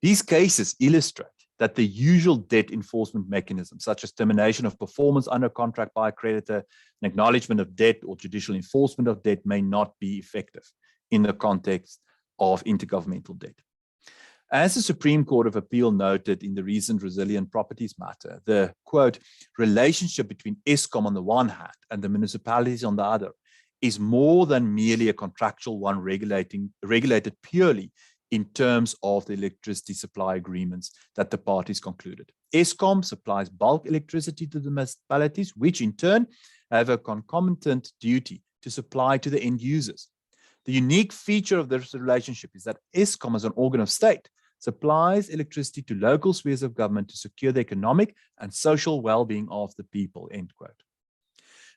These cases illustrate that the usual debt enforcement mechanisms, such as termination of performance under contract by a creditor, and acknowledgement of debt or judicial enforcement of debt may not be effective in the context of intergovernmental debt. As the Supreme Court of Appeal noted in the recent Resilient Properties matter, the, quote, relationship between Eskom on the one hand and the municipalities on the other is more than merely a contractual one regulated purely in terms of the electricity supply agreements that the parties concluded. Eskom supplies bulk electricity to the municipalities, which in turn have a concomitant duty to supply to the end users. The unique feature of this relationship is that Eskom, as an organ of state, supplies electricity to local spheres of government to secure the economic and social well-being of the people, end quote.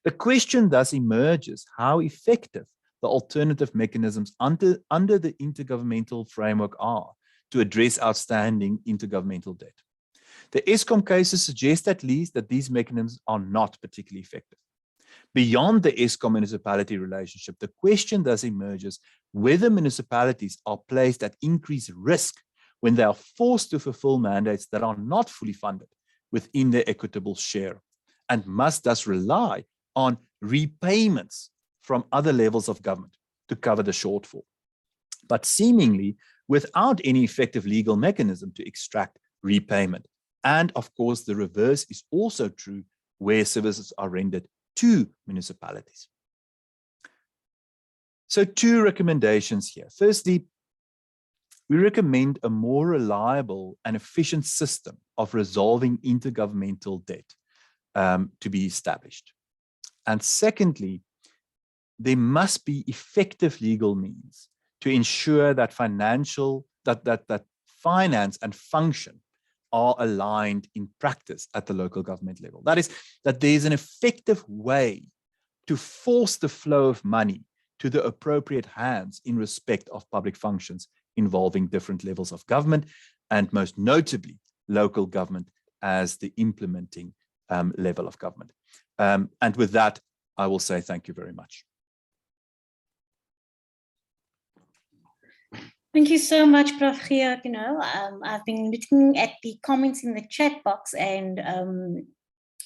The question thus emerges how effective the alternative mechanisms under the intergovernmental framework are to address outstanding intergovernmental debt. The Eskom cases suggest at least that these mechanisms are not particularly effective. Beyond the Eskom municipality relationship, the question thus emerges whether municipalities are placed at increased risk when they are forced to fulfill mandates that are not fully funded within their equitable share, and must thus rely on repayments from other levels of government to cover the shortfall, but seemingly without any effective legal mechanism to extract repayment. And of course, the reverse is also true where services are rendered to municipalities. So 2 recommendations here. Firstly, we recommend a more reliable and efficient system of resolving intergovernmental debt to be established. And secondly, there must be effective legal means to ensure that finance and function are aligned in practice at the local government level. That is, that there is an effective way to force the flow of money to the appropriate hands in respect of public functions involving different levels of government, and most notably local government as the implementing level of government. And with that, I will say thank you very much. Thank you so much, Prof. Georg. You know, I've been looking at the comments in the chat box, and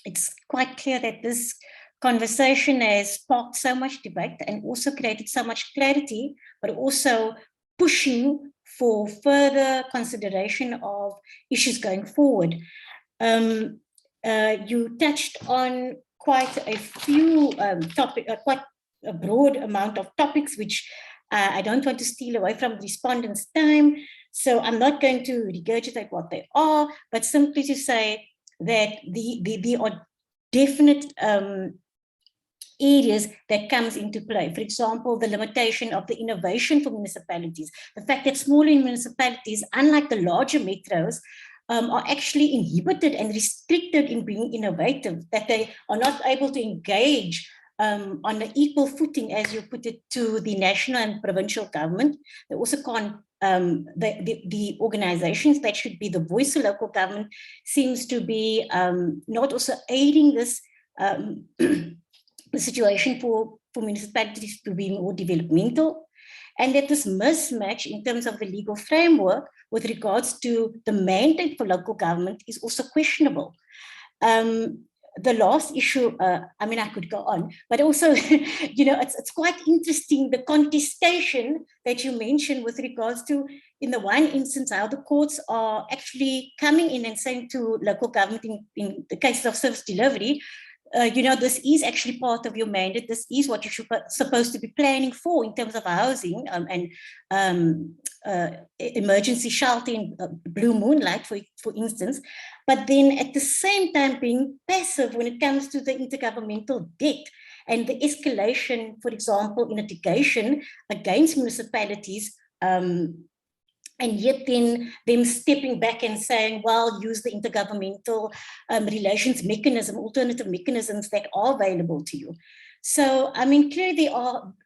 it's quite clear that this conversation has sparked so much debate and also created so much clarity, but also pushing for further consideration of issues going forward. You touched on quite a few quite a broad amount of topics, which I don't want to steal away from the respondents' time, so I'm not going to regurgitate what they are, but simply to say that there are definite areas that comes into play. For example, the limitation of the innovation for municipalities, the fact that smaller municipalities, unlike the larger metros, are actually inhibited and restricted in being innovative, that they are not able to engage on an equal footing, as you put it, to the national and provincial government. They also can't, the organizations that should be the voice of local government seems to be not also aiding this the situation for municipalities to be more developmental, and that this mismatch in terms of the legal framework with regards to the mandate for local government is also questionable. The last issue, I mean, I could go on, but also, you know, it's quite interesting, the contestation that you mentioned with regards to, in the one instance, how the courts are actually coming in and saying to local government in the case of service delivery, you know, this is actually part of your mandate. This is what you're supposed to be planning for in terms of housing and emergency shelter in Blue Moonlight, for instance. But then at the same time being passive when it comes to the intergovernmental debt and the escalation, for example, in litigation against municipalities, and yet then them stepping back and saying, well, use the intergovernmental relations mechanism, alternative mechanisms that are available to you. So, I mean, clearly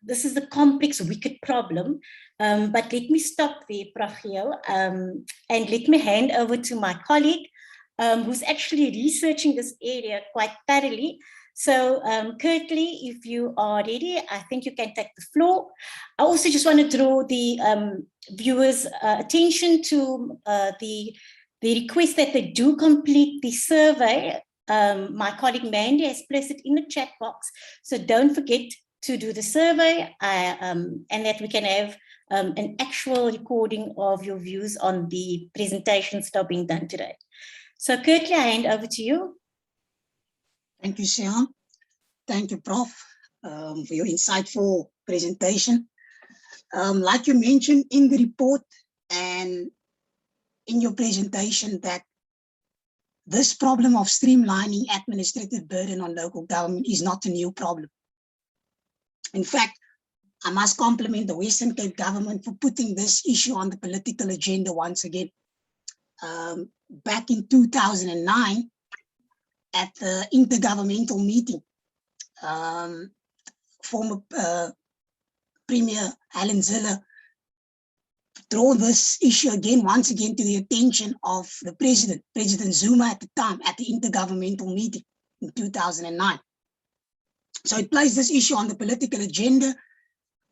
this is a complex, wicked problem, but let me stop there, Prof. Georg, and let me hand over to my colleague, who's actually researching this area quite thoroughly. So, Kirtley, if you are ready, I think you can take the floor. I also just want to draw the viewers' attention to the request that they do complete the survey. My colleague Mandy has placed it in the chat box, so don't forget to do the survey, and that we can have an actual recording of your views on the presentations that are being done today. So, Kirtley, I hand over to you. Thank you, Sian. Thank you, Prof, for your insightful presentation. Like you mentioned in the report and in your presentation, that this problem of streamlining administrative burden on local government is not a new problem. In fact, I must compliment the Western Cape government for putting this issue on the political agenda once again. Back in 2009, at the Intergovernmental meeting, former Premier Hanns Seidel draw this issue once again to the attention of the President Zuma at the time, at the Intergovernmental meeting in 2009. So it placed this issue on the political agenda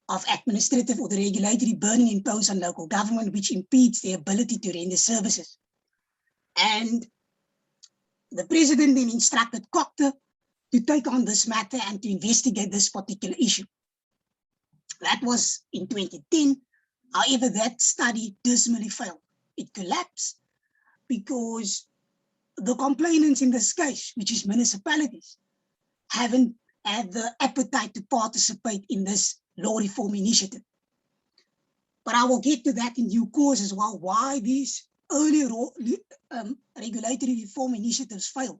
of administrative or the regulatory burden imposed on local government, which impedes their ability to render services. And the president then instructed COCTA to take on this matter and to investigate this particular issue. That was in 2010. However, that study dismally failed. It collapsed because the complainants in this case, which is municipalities, haven't had the appetite to participate in this law reform initiative. But I will get to that in due course as well, why these earlier regulatory reform initiatives failed.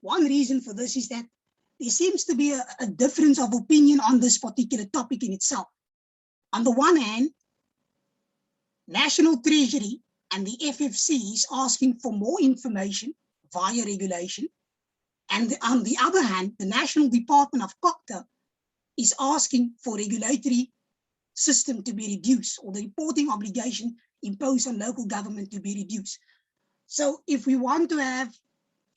One reason for this is that there seems to be a difference of opinion on this particular topic in itself. On the one hand, National Treasury and the FFC is asking for more information via regulation. And on the other hand, the National Department of COCTA is asking for regulatory system to be reduced, or the reporting obligation imposed on local government to be reduced. So if we want to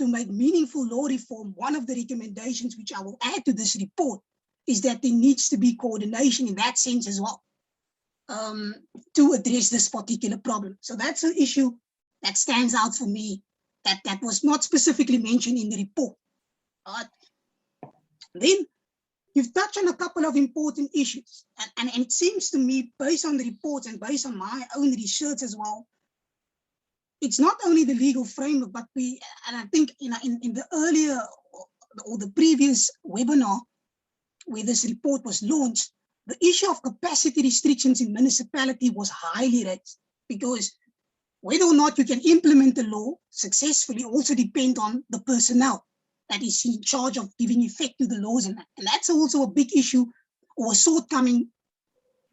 make meaningful law reform, one of the recommendations which I will add to this report is that there needs to be coordination in that sense as well, to address this particular problem. So that's an issue that stands out for me, that was not specifically mentioned in the report. Then you've touched on a couple of important issues, and it seems to me, based on the reports and based on my own research as well, it's not only the legal framework, but and I think in the earlier or the previous webinar where this report was launched, the issue of capacity restrictions in municipality was highly raised, because whether or not you can implement the law successfully also depend on the personnel that is in charge of giving effect to the laws, and that's also a big issue or a shortcoming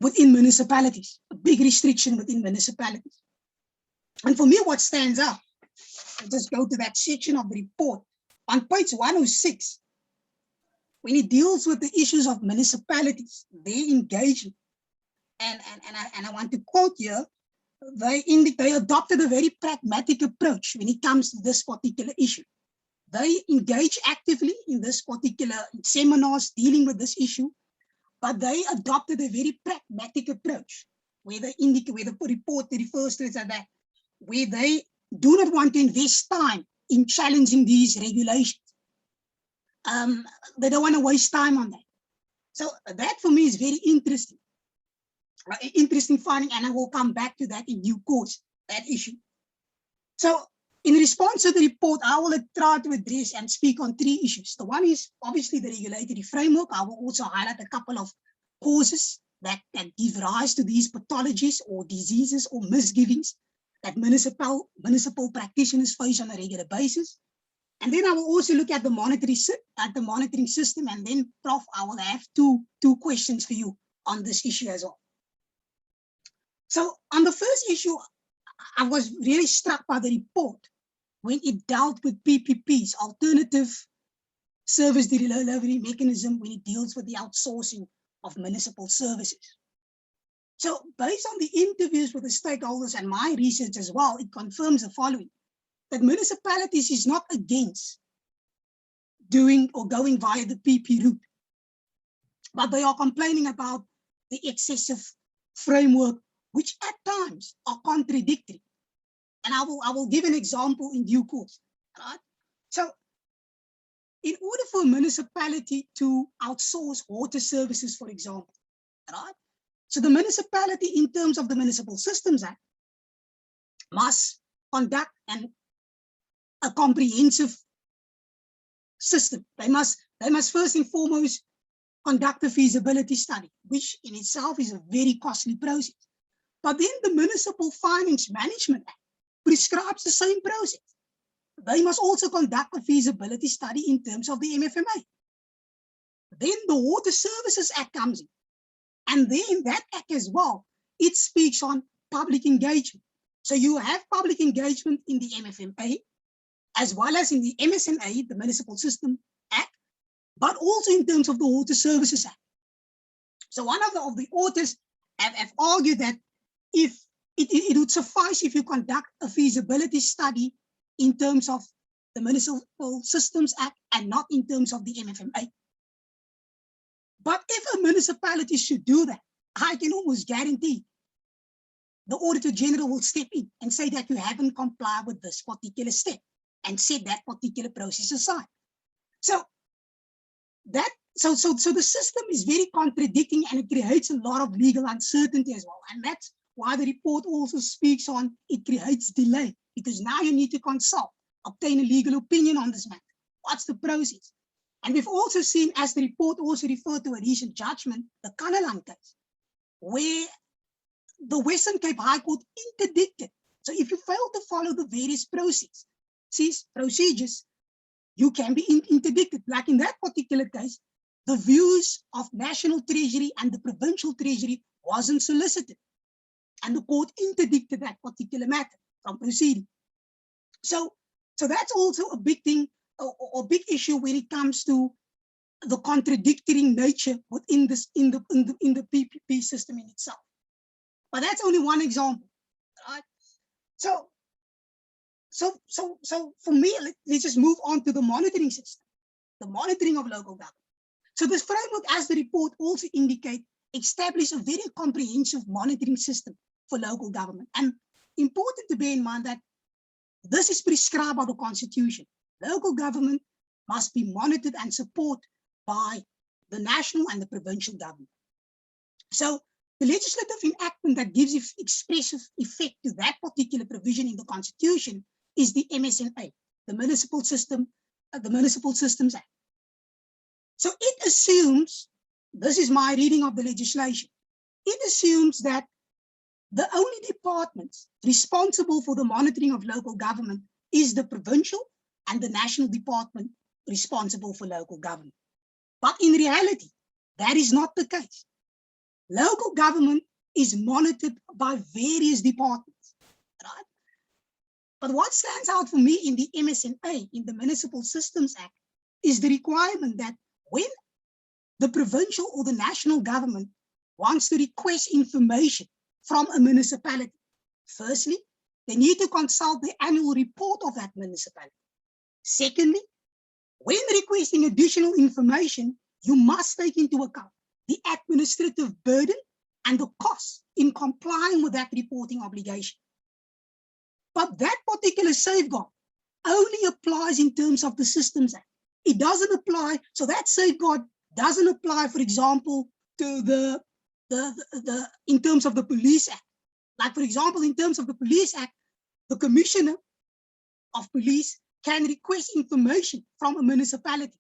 within municipalities, a big restriction within municipalities. And for me, what stands out, I'll just go to that section of the report on page 106, when it deals with the issues of municipalities, their engagement, and I want to quote here, they adopted a very pragmatic approach when it comes to this particular issue. They engage actively in this particular seminars dealing with this issue, but they adopted a very pragmatic approach, where the report refers to it as that, where they do not want to invest time in challenging these regulations. They don't want to waste time on that. So that for me is very interesting. Interesting finding, and I will come back to that in due course, that issue. So in response to the report, I will try to address and speak on three issues. The one is obviously the regulatory framework. I will also highlight a couple of causes that give rise to these pathologies or diseases or misgivings that municipal practitioners face on a regular basis. And then I will also look at the monitoring system. And then, Prof, I will have two questions for you on this issue as well. So on the first issue, I was really struck by the report when it dealt with PPPs, alternative service delivery mechanism, when it deals with the outsourcing of municipal services. So based on the interviews with the stakeholders and my research as well, it confirms the following, that municipalities is not against doing or going via the PP route, but they are complaining about the excessive framework, which at times are contradictory. And I will give an example in due course. Right? So in order for a municipality to outsource water services, for example, right? So the municipality, in terms of the Municipal Systems Act, must conduct a comprehensive system. They must first and foremost conduct a feasibility study, which in itself is a very costly process. But then the Municipal Finance Management Act prescribes the same process. They must also conduct a feasibility study in terms of the MFMA. Then the Water Services Act comes in. And then in that act as well, it speaks on public engagement. So you have public engagement in the MFMA, as well as in the MSNA, the Municipal System Act, but also in terms of the Water Services Act. So one of the authors have argued that if it would suffice if you conduct a feasibility study in terms of the Municipal Systems Act and not in terms of the MFMA. But if a municipality should do that, I can almost guarantee the Auditor General will step in and say that you haven't complied with this particular step and set that particular process aside. So the system is very contradicting, and it creates a lot of legal uncertainty as well. And that's why the report also speaks on it creates delay, because now you need to consult, obtain a legal opinion on this matter. What's the process? And we've also seen, as the report also referred to a recent judgment, the Kanaland case, where the Western Cape High Court interdicted. So if you fail to follow the various procedures, you can be interdicted. Like in that particular case, the views of National Treasury and the Provincial Treasury wasn't solicited. And the court interdicted that particular matter from proceeding. So that's also a big thing, or big issue when it comes to the contradictory nature within this in the PPP system in itself. But that's only one example, right? So for me, let's just move on to the monitoring system, the monitoring of local government. So this framework, as the report also indicates, establishes a very comprehensive monitoring system for local government. And important to bear in mind that this is prescribed by the Constitution. Local government must be monitored and supported by the national and the provincial government. So the legislative enactment that gives expressive effect to that particular provision in the Constitution is the MSNA, the Municipal Systems Act. So it assumes, this is my reading of the legislation, it assumes that the only departments responsible for the monitoring of local government is the provincial and the national department responsible for local government. But in reality, that is not the case. Local government is monitored by various departments, right? But what stands out for me in the MSNA, in the Municipal Systems Act, is the requirement that when the provincial or the national government wants to request information from a municipality, firstly, they need to consult the annual report of that municipality. Secondly, when requesting additional information, you must take into account the administrative burden and the costs in complying with that reporting obligation. But that particular safeguard only applies in terms of the Systems Act. It doesn't apply, so that safeguard doesn't apply, for example, to in terms of the Police Act. Like, for example, in terms of the Police Act, the Commissioner of Police can request information from a municipality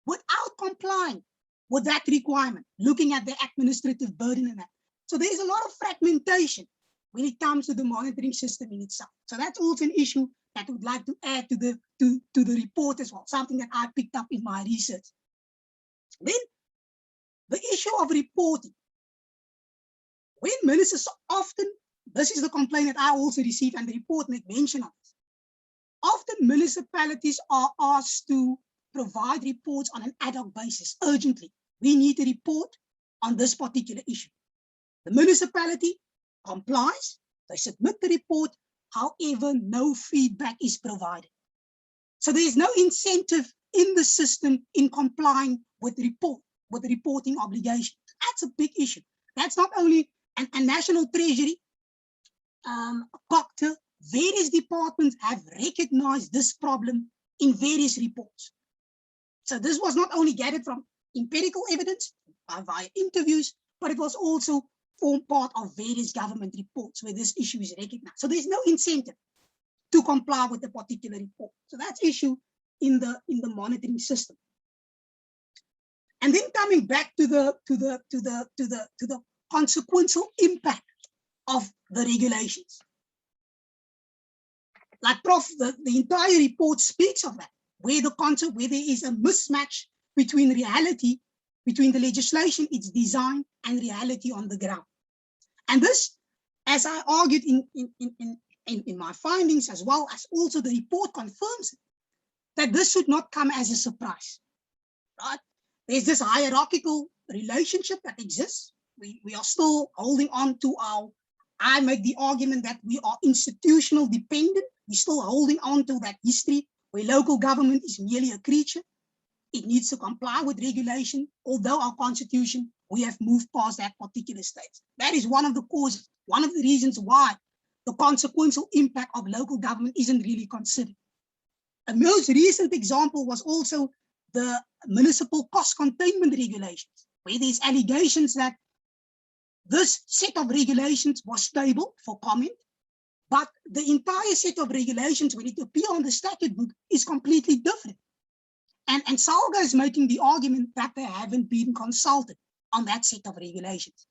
without complying with that requirement, looking at the administrative burden and that. So there's a lot of fragmentation when it comes to the monitoring system in itself. So that's also an issue that I would like to add to the report as well, something that I picked up in my research. Then the issue of reporting. When ministers often, this is the complaint that I also received, and the report made mention of this. Often municipalities are asked to provide reports on an ad hoc basis, urgently. We need to report on this particular issue. The municipality complies, they submit the report, however, no feedback is provided. So there is no incentive in the system in complying with the reporting obligation. That's a big issue. That's not only a National Treasury, COCTA, various departments have recognized this problem in various reports. So this was not only gathered from empirical evidence via interviews, but it was also formed part of various government reports where this issue is recognized. So there's no incentive to comply with the particular report. So that's issue in the monitoring system. And then coming back to the consequential impact of the regulations. like Prof, the entire report speaks of that, where where there is a mismatch between reality, between the legislation, its design, and reality on the ground. And this, as I argued in my findings, as well as also the report confirms, that this should not come as a surprise. Right? There's this hierarchical relationship that exists. We are still holding on to I make the argument that we are institutional dependent. We're still holding on to that history where local government is merely a creature. It needs to comply with regulation, although our constitution, we have moved past that particular stage. That is one of the causes, one of the reasons why the consequential impact of local government isn't really considered. A most recent example was also the municipal cost containment regulations, where there's allegations that this set of regulations was stable for comment, but the entire set of regulations, when it appears on the statute book, is completely different. And Salga is making the argument that they haven't been consulted on that set of regulations.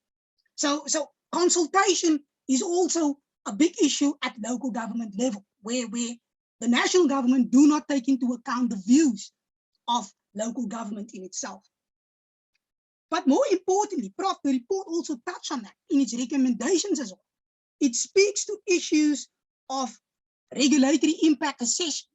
So consultation is also a big issue at local government level, where the national government do not take into account the views of local government in itself. But more importantly, Prof, the report also touched on that in its recommendations as well. It speaks to issues of regulatory impact assessments.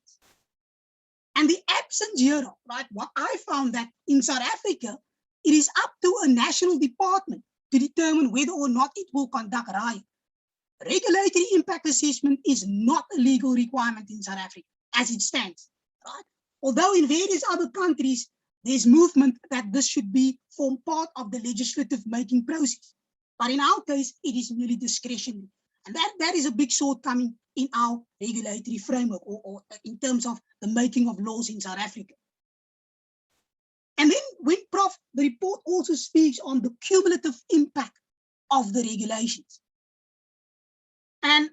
And the absence here, right, what I found that in South Africa, it is up to a national department to determine whether or not it will conduct RIA. Regulatory impact assessment is not a legal requirement in South Africa as it stands, right? Although in various other countries, there's movement that this should form part of the legislative making process. But in our case, it is merely discretionary. And that is a big shortcoming in our regulatory framework or in terms of the making of laws in South Africa. And then when Prof, the report also speaks on the cumulative impact of the regulations. And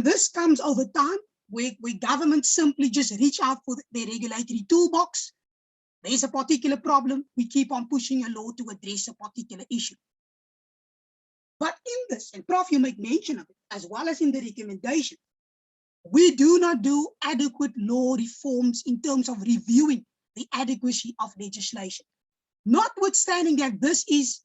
this comes over time where governments simply just reach out for their regulatory toolbox. There's a particular problem, we keep on pushing a law to address a particular issue. But in this, and Prof, you make mention of it, as well as in the recommendation, we do not do adequate law reforms in terms of reviewing the adequacy of legislation. Notwithstanding that this is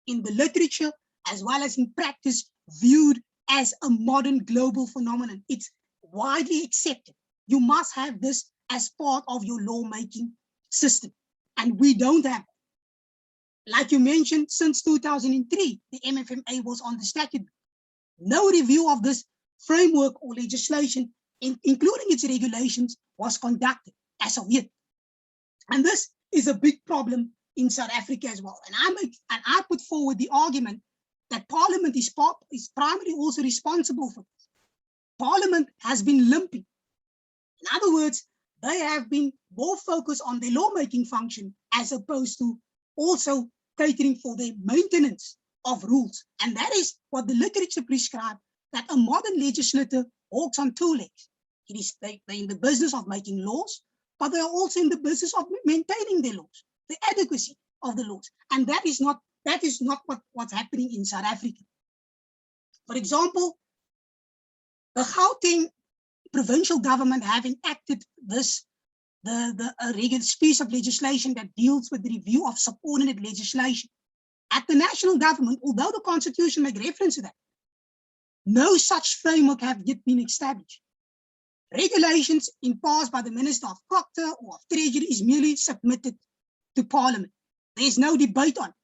in the literature, as well as in practice, viewed as a modern global phenomenon. It's widely accepted. You must have this as part of your lawmaking system. And we don't have it. Like you mentioned, since 2003, the MFMA was on the statute. No review of this framework or legislation, including its regulations, was conducted as of yet. And this is a big problem in South Africa as well. And I put forward the argument that Parliament is primarily also responsible for this. Parliament has been limping. In other words, they have been more focused on their lawmaking function as opposed to also catering for the maintenance of rules. And that is what the literature prescribes, that a modern legislator walks on two legs. They're in the business of making laws, but they are also in the business of maintaining the laws, the adequacy of the laws. And that is not what's happening in South Africa. For example, the Gauteng provincial government having acted the regular piece of legislation that deals with the review of subordinate legislation. At the national government, although the constitution makes reference to that, no such framework have yet been established. Regulations imposed by the Minister of Culture or of Treasury is merely submitted to Parliament. There's no debate on it.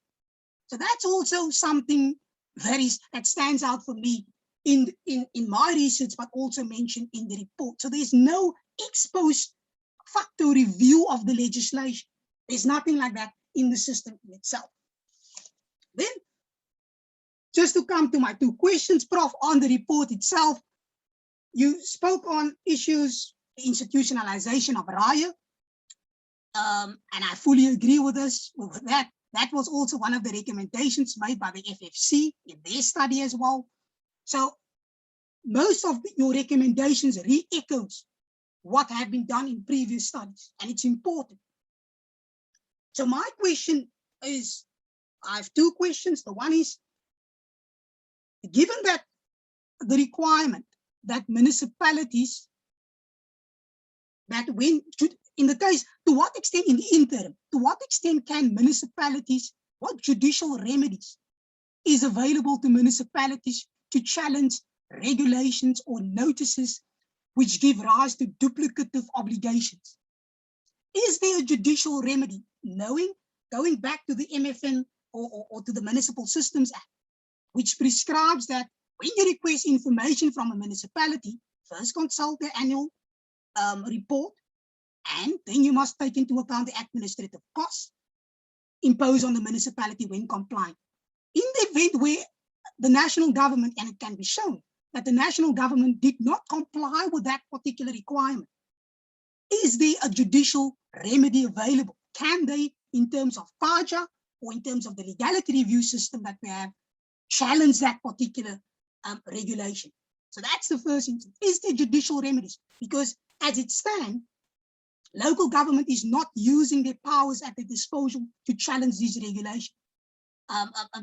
So that's also something that stands out for me in my research, but also mentioned in the report. So there's no ex post facto review of the legislation. There's nothing like that in the system in itself. Then, just to come to my two questions, Prof, on the report itself, you spoke on issues, the institutionalization of RIA, and I fully agree with that. That was also one of the recommendations made by the FFC in their study as well. So most of your recommendations re-echoes what have been done in previous studies, and it's important. So my question is, I have two questions. The one is, given that the requirement that municipalities, that when, in the case, to what extent in the interim, to what extent can municipalities, what judicial remedies is available to municipalities to challenge regulations or notices which give rise to duplicative obligations? Is there a judicial remedy, going back to the MFN or to the Municipal Systems Act, which prescribes that when you request information from a municipality, first consult the annual report, and then you must take into account the administrative costs imposed on the municipality when complying. In the event where the national government, and it can be shown that the national government did not comply with that particular requirement, is there a judicial remedy available? Can they, in terms of FAJA or in terms of the legality review system that we have, challenge that particular regulation? So that's the first instance. Is there judicial remedies? Because as it stands, local government is not using their powers at their disposal to challenge these regulations.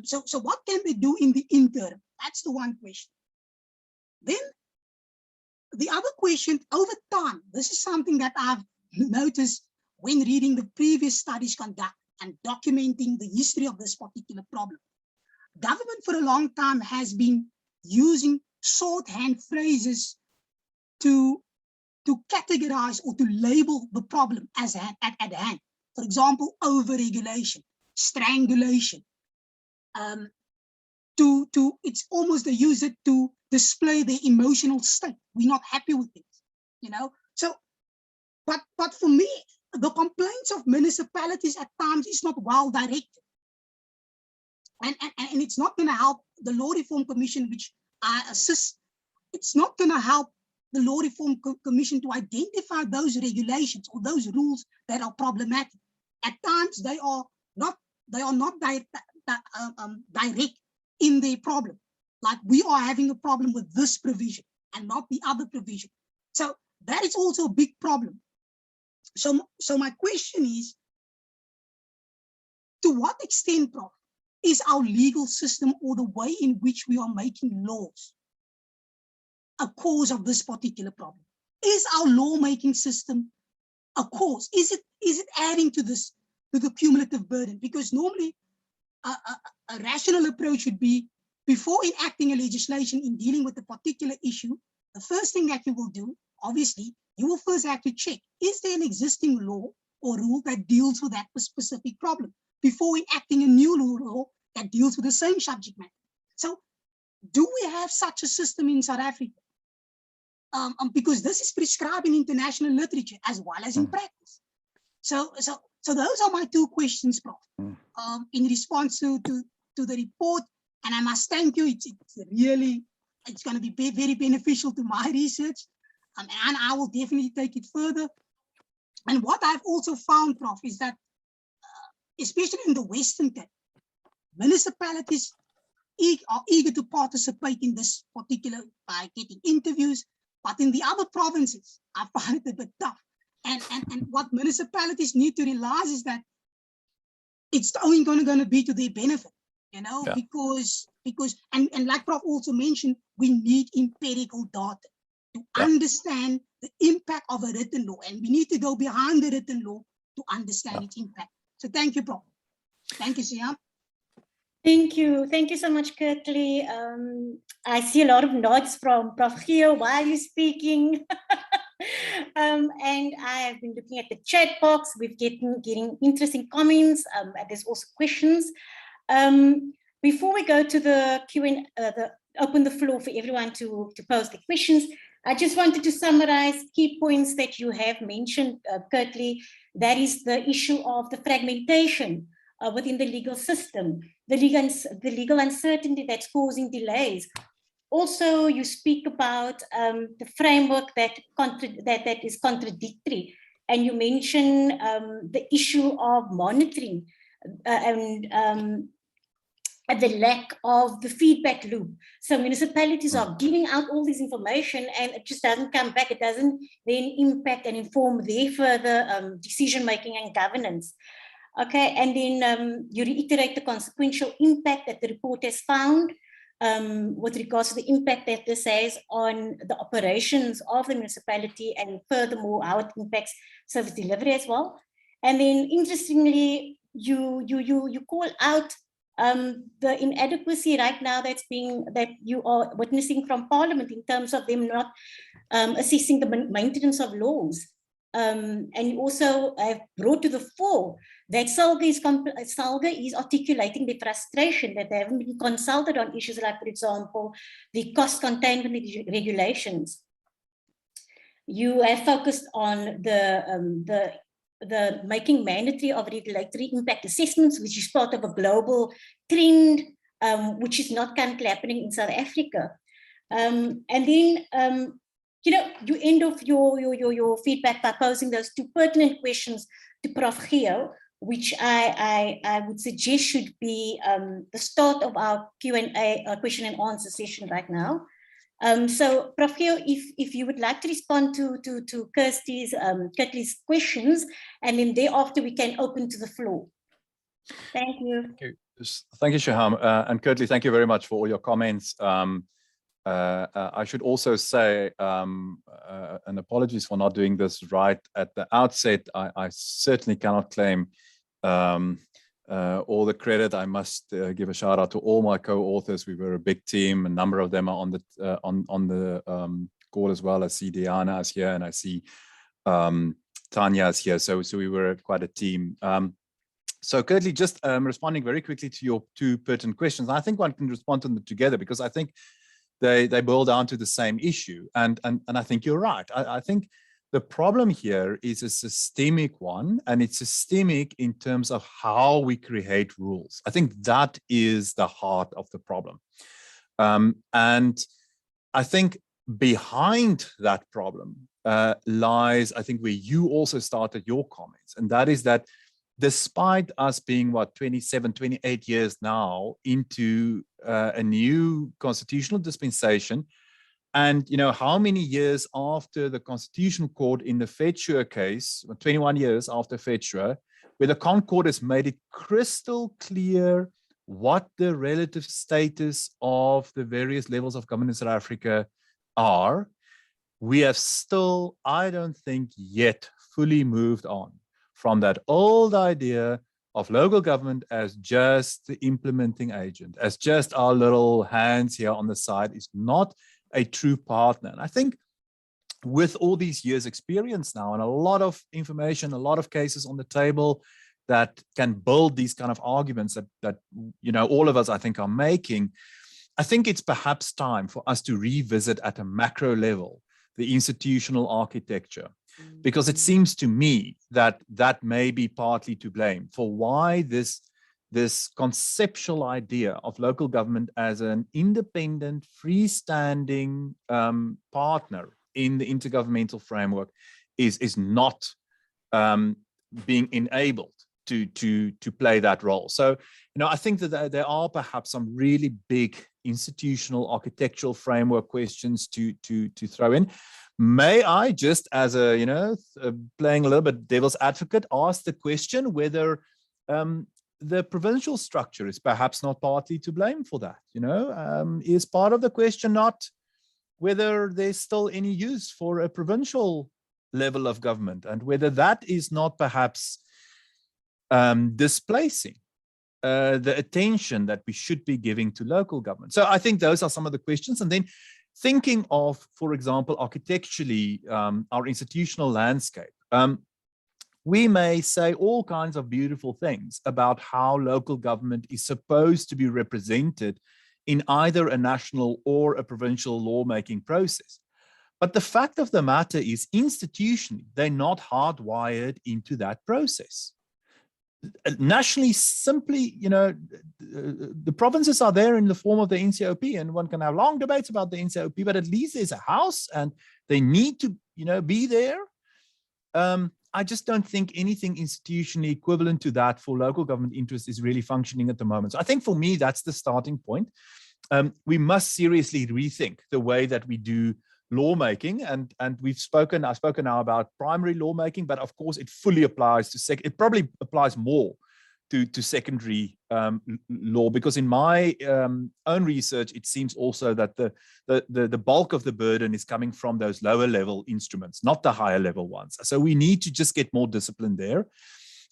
So what can they do in the interim? That's the one question. Then the other question, over time, this is something that I've noticed when reading the previous studies conducted and documenting the history of this particular problem. Government for a long time has been using shorthand phrases to categorize or to label the problem as at hand. For example, overregulation, strangulation. It's almost they use it to display their emotional state. We're not happy with it, you know. So, but for me, the complaints of municipalities at times is not well directed, and it's not going to help the Law Reform Commission, which I assist. It's not going to help the Law Reform Commission to identify those regulations or those rules that are problematic. At times, they are not direct in their problem. Like we are having a problem with this provision and not the other provision. So that is also a big problem. So my question is, to what extent, Prof, is our legal system or the way in which we are making laws a cause of this particular problem? Is our lawmaking system a cause? Is it adding to this, to the cumulative burden? Because normally a rational approach would be, before enacting a legislation in dealing with a particular issue, the first thing that you will do, obviously, you will first have to check, is there an existing law or rule that deals with that specific problem before enacting a new law that deals with the same subject matter? So do we have such a system in South Africa? Because this is prescribed in international literature as well as in practice. So those are my two questions, Prof. In response to the report, and I must thank you. It's going to be very beneficial to my research, and I will definitely take it further. And what I've also found, Prof, is that especially in the Western Cape, municipalities are eager to participate in this particular by getting interviews, but in the other provinces, I find it a bit tough. And what municipalities need to realize is that it's only going to be to their benefit, you know, yeah. because and like Prof also mentioned, we need empirical data to understand the impact of a written law, and we need to go behind the written law to understand its impact. So thank you, Prof. Thank you, Siam. Thank you so much, Kirtley. I see a lot of nods from Prof here while you're speaking. And I have been looking at the chat box. We're getting interesting comments, and there's also questions. Before we go to the Q&A, open the floor for everyone to pose the questions, I just wanted to summarize key points that you have mentioned, Kirtley. That is the issue of the fragmentation within the legal system, the legal uncertainty that's causing delays. Also, you speak about the framework that is contradictory, and you mention the issue of monitoring and the lack of the feedback loop. So municipalities are giving out all this information and it just doesn't come back. It doesn't then impact and inform their further decision-making and governance. Okay, and then you reiterate the consequential impact that the report has found. with regards to the impact that this has on the operations of the municipality, and furthermore, how it impacts service delivery as well. And then interestingly, you call out the inadequacy right now that you are witnessing from Parliament in terms of them not assessing the maintenance of laws. And you also have brought to the fore that SALGA is articulating the frustration that they haven't been consulted on issues like, for example, the cost containment regulations. You have focused on the making mandatory of regulatory impact assessments, which is part of a global trend, which is not currently happening in South Africa. And then, you end off your feedback by posing those two pertinent questions to Prof. Geo, which I would suggest should be the start of our Q&A, question and answer session right now. So, Prof. Geo, if you would like to respond to Kirtley's questions, and then thereafter we can open to the floor. Thank you. Thank you, Shaham. And Kirtley, thank you very much for all your comments. I should also say, and apologies for not doing this right at the outset, I certainly cannot claim all the credit. I must give a shout out to all my co-authors. We were a big team. A number of them are on the call as well. I see Diana is here, and I see Tanya is here. So we were quite a team. So Kirtley, just responding very quickly to your two pertinent questions. I think one can respond to them together because I think they boil down to the same issue. And I think you're right. I think the problem here is a systemic one, and it's systemic in terms of how we create rules. I think that is the heart of the problem. And I think behind that problem lies, I think, where you also started your comments, and that is that despite us being, 27, 28 years now into a new constitutional dispensation, and how many years after the Constitutional Court in the Fetscher case, 21 years after Fetscher, where the Concord has made it crystal clear what the relative status of the various levels of government in South Africa are, we have still, I don't think, yet fully moved on from that old idea of local government as just the implementing agent, as just our little hands here on the side, is not a true partner. And I think with all these years experience now and a lot of information, a lot of cases on the table that can build these kind of arguments that all of us, I think, are making, I think it's perhaps time for us to revisit at a macro level the institutional architecture, because it seems to me that that may be partly to blame for why this conceptual idea of local government as an independent, freestanding partner in the intergovernmental framework is not being enabled to play that role. So, I think that there are perhaps some really big institutional architectural framework questions to throw in. May I, just as playing a little bit devil's advocate, ask the question whether the provincial structure is perhaps not partly to blame for that? Is part of the question not whether there's still any use for a provincial level of government, and whether that is not perhaps displacing the attention that we should be giving to local government? So I think those are some of the questions. And then thinking of, for example, architecturally, our institutional landscape, we may say all kinds of beautiful things about how local government is supposed to be represented in either a national or a provincial lawmaking process. But the fact of the matter is, institutionally, they're not hardwired into that process. Nationally, simply, the provinces are there in the form of the NCOP, and one can have long debates about the NCOP, but at least there's a house and they need to, be there. I just don't think anything institutionally equivalent to that for local government interest is really functioning at the moment. So I think for me, that's the starting point. We must seriously rethink the way that we do lawmaking, and I've spoken now about primary lawmaking, but of course it fully applies to it probably applies more to secondary law, because in my own research, it seems also that the bulk of the burden is coming from those lower level instruments, not the higher level ones. So we need to just get more discipline there.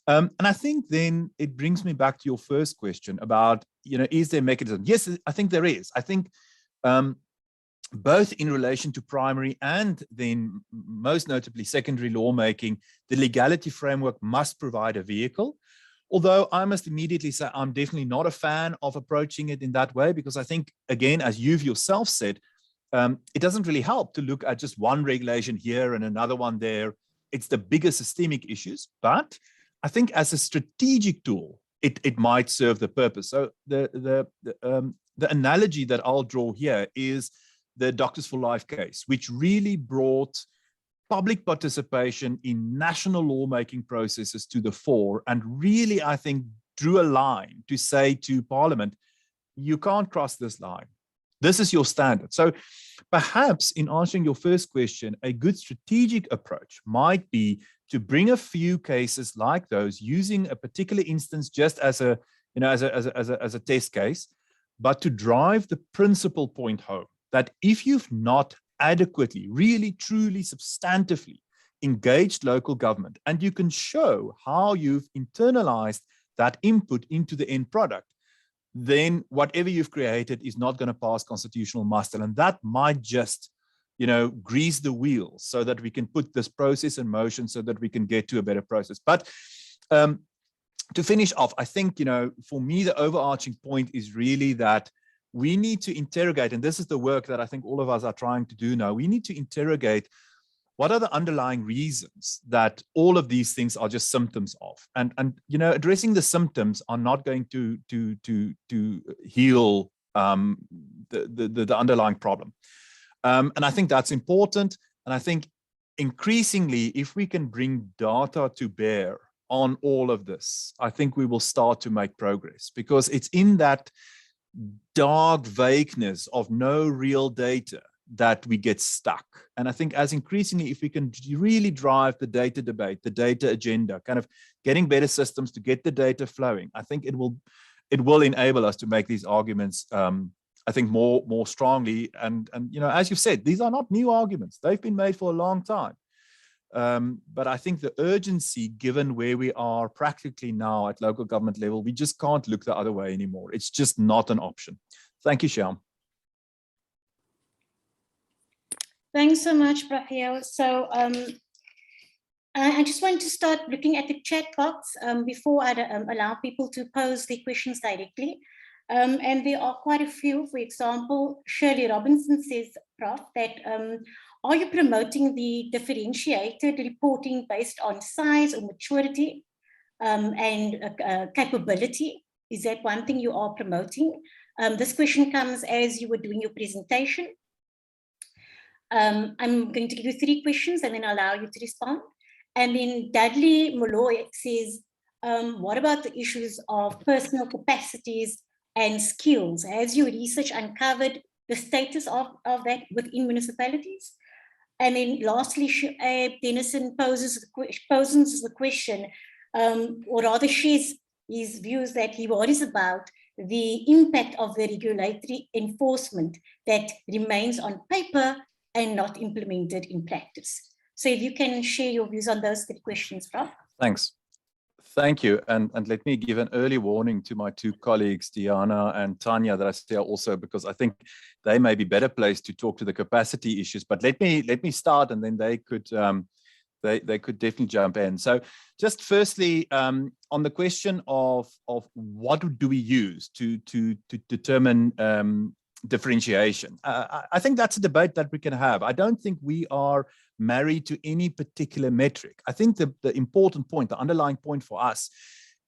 And I think then it brings me back to your first question about, is there a mechanism? Yes, I think there is. I think both in relation to primary and then most notably secondary lawmaking, the legality framework must provide a vehicle. Although I must immediately say I'm definitely not a fan of approaching it in that way, because I think, again, as you've yourself said, it doesn't really help to look at just one regulation here and another one there. It's the bigger systemic issues, but I think as a strategic tool, it might serve the purpose. So the analogy that I'll draw here is the Doctors for Life case, which really brought public participation in national lawmaking processes to the fore, and really, I think, drew a line to say to Parliament, you can't cross this line. This is your standard. So perhaps in answering your first question, a good strategic approach might be to bring a few cases like those, using a particular instance just as a test case, but to drive the principal point home that if you've not adequately, really, truly, substantively engaged local government, and you can show how you've internalized that input into the end product, then whatever you've created is not going to pass constitutional muster. And that might just, grease the wheels so that we can put this process in motion so that we can get to a better process. But to finish off, I think, for me, the overarching point is really that we need to interrogate, and this is the work that I think all of us are trying to do now. We need to interrogate what are the underlying reasons that all of these things are just symptoms of, and addressing the symptoms are not going to heal the underlying problem. And I think that's important. And I think increasingly, if we can bring data to bear on all of this, I think we will start to make progress, because it's in that dark vagueness of no real data that we get stuck. And I think as increasingly, if we can really drive the data debate, the data agenda, kind of getting better systems to get the data flowing, I think it will enable us to make these arguments, I think, more strongly. And as you've said, these are not new arguments. They've been made for a long time. But I think the urgency, given where we are practically now at local government level, we just can't look the other way anymore. It's just not an option. Thank you, Shyam. Thanks so much, Raphael. So I just want to start looking at the chat box before I allow people to pose their questions directly. And there are quite a few. For example, Shirley Robinson says, Prof, that are you promoting the differentiated reporting based on size or maturity and capability? Is that one thing you are promoting? This question comes as you were doing your presentation. I'm going to give you 3 questions and then I'll allow you to respond. And then Dudley Molloy says, what about the issues of personal capacities and skills? Has your research uncovered the status of that within municipalities? And then lastly, Dennison poses the question, or rather shares his views that he worries about the impact of the regulatory enforcement that remains on paper and not implemented in practice. So if you can share your views on those 3 questions, Prof. Thanks. Thank you. And let me give an early warning to my 2 colleagues, Diana and Tanya, that I say also, because I think they may be better placed to talk to the capacity issues. But let me start, and then they could definitely jump in. So just firstly, on the question of what do we use to determine differentiation, I think that's a debate that we can have. I don't think we are married to any particular metric. I think the important point, the underlying point for us,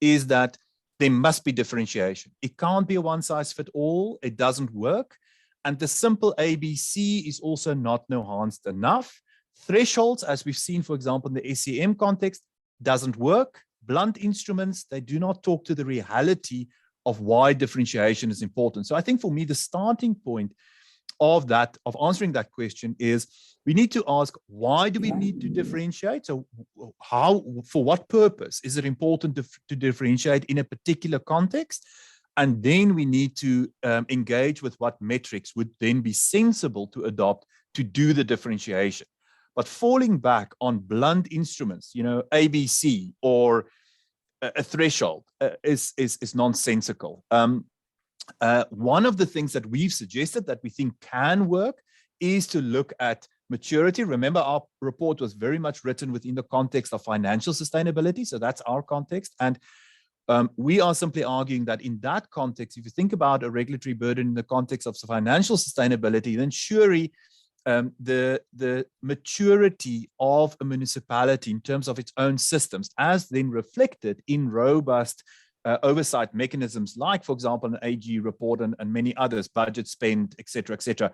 is that there must be differentiation. It can't be a one-size-fits-all. It doesn't work. And the simple ABC is also not nuanced enough. Thresholds, as we've seen, for example, in the SCM context, doesn't work. Blunt instruments, they do not talk to the reality of why differentiation is important. So I think for me, the starting point of answering that question is we need to ask, why do we need to differentiate? So for what purpose is it important to differentiate in a particular context? And then we need to engage with what metrics would then be sensible to adopt to do the differentiation. But falling back on blunt instruments, ABC or a threshold is nonsensical. One of the things that we've suggested that we think can work is to look at maturity. Remember, our report was very much written within the context of financial sustainability. So that's our context. And we are simply arguing that in that context, if you think about a regulatory burden in the context of financial sustainability, then surely the maturity of a municipality in terms of its own systems, as then reflected in robust oversight mechanisms like, for example, an AG report and many others, budget spend, et cetera,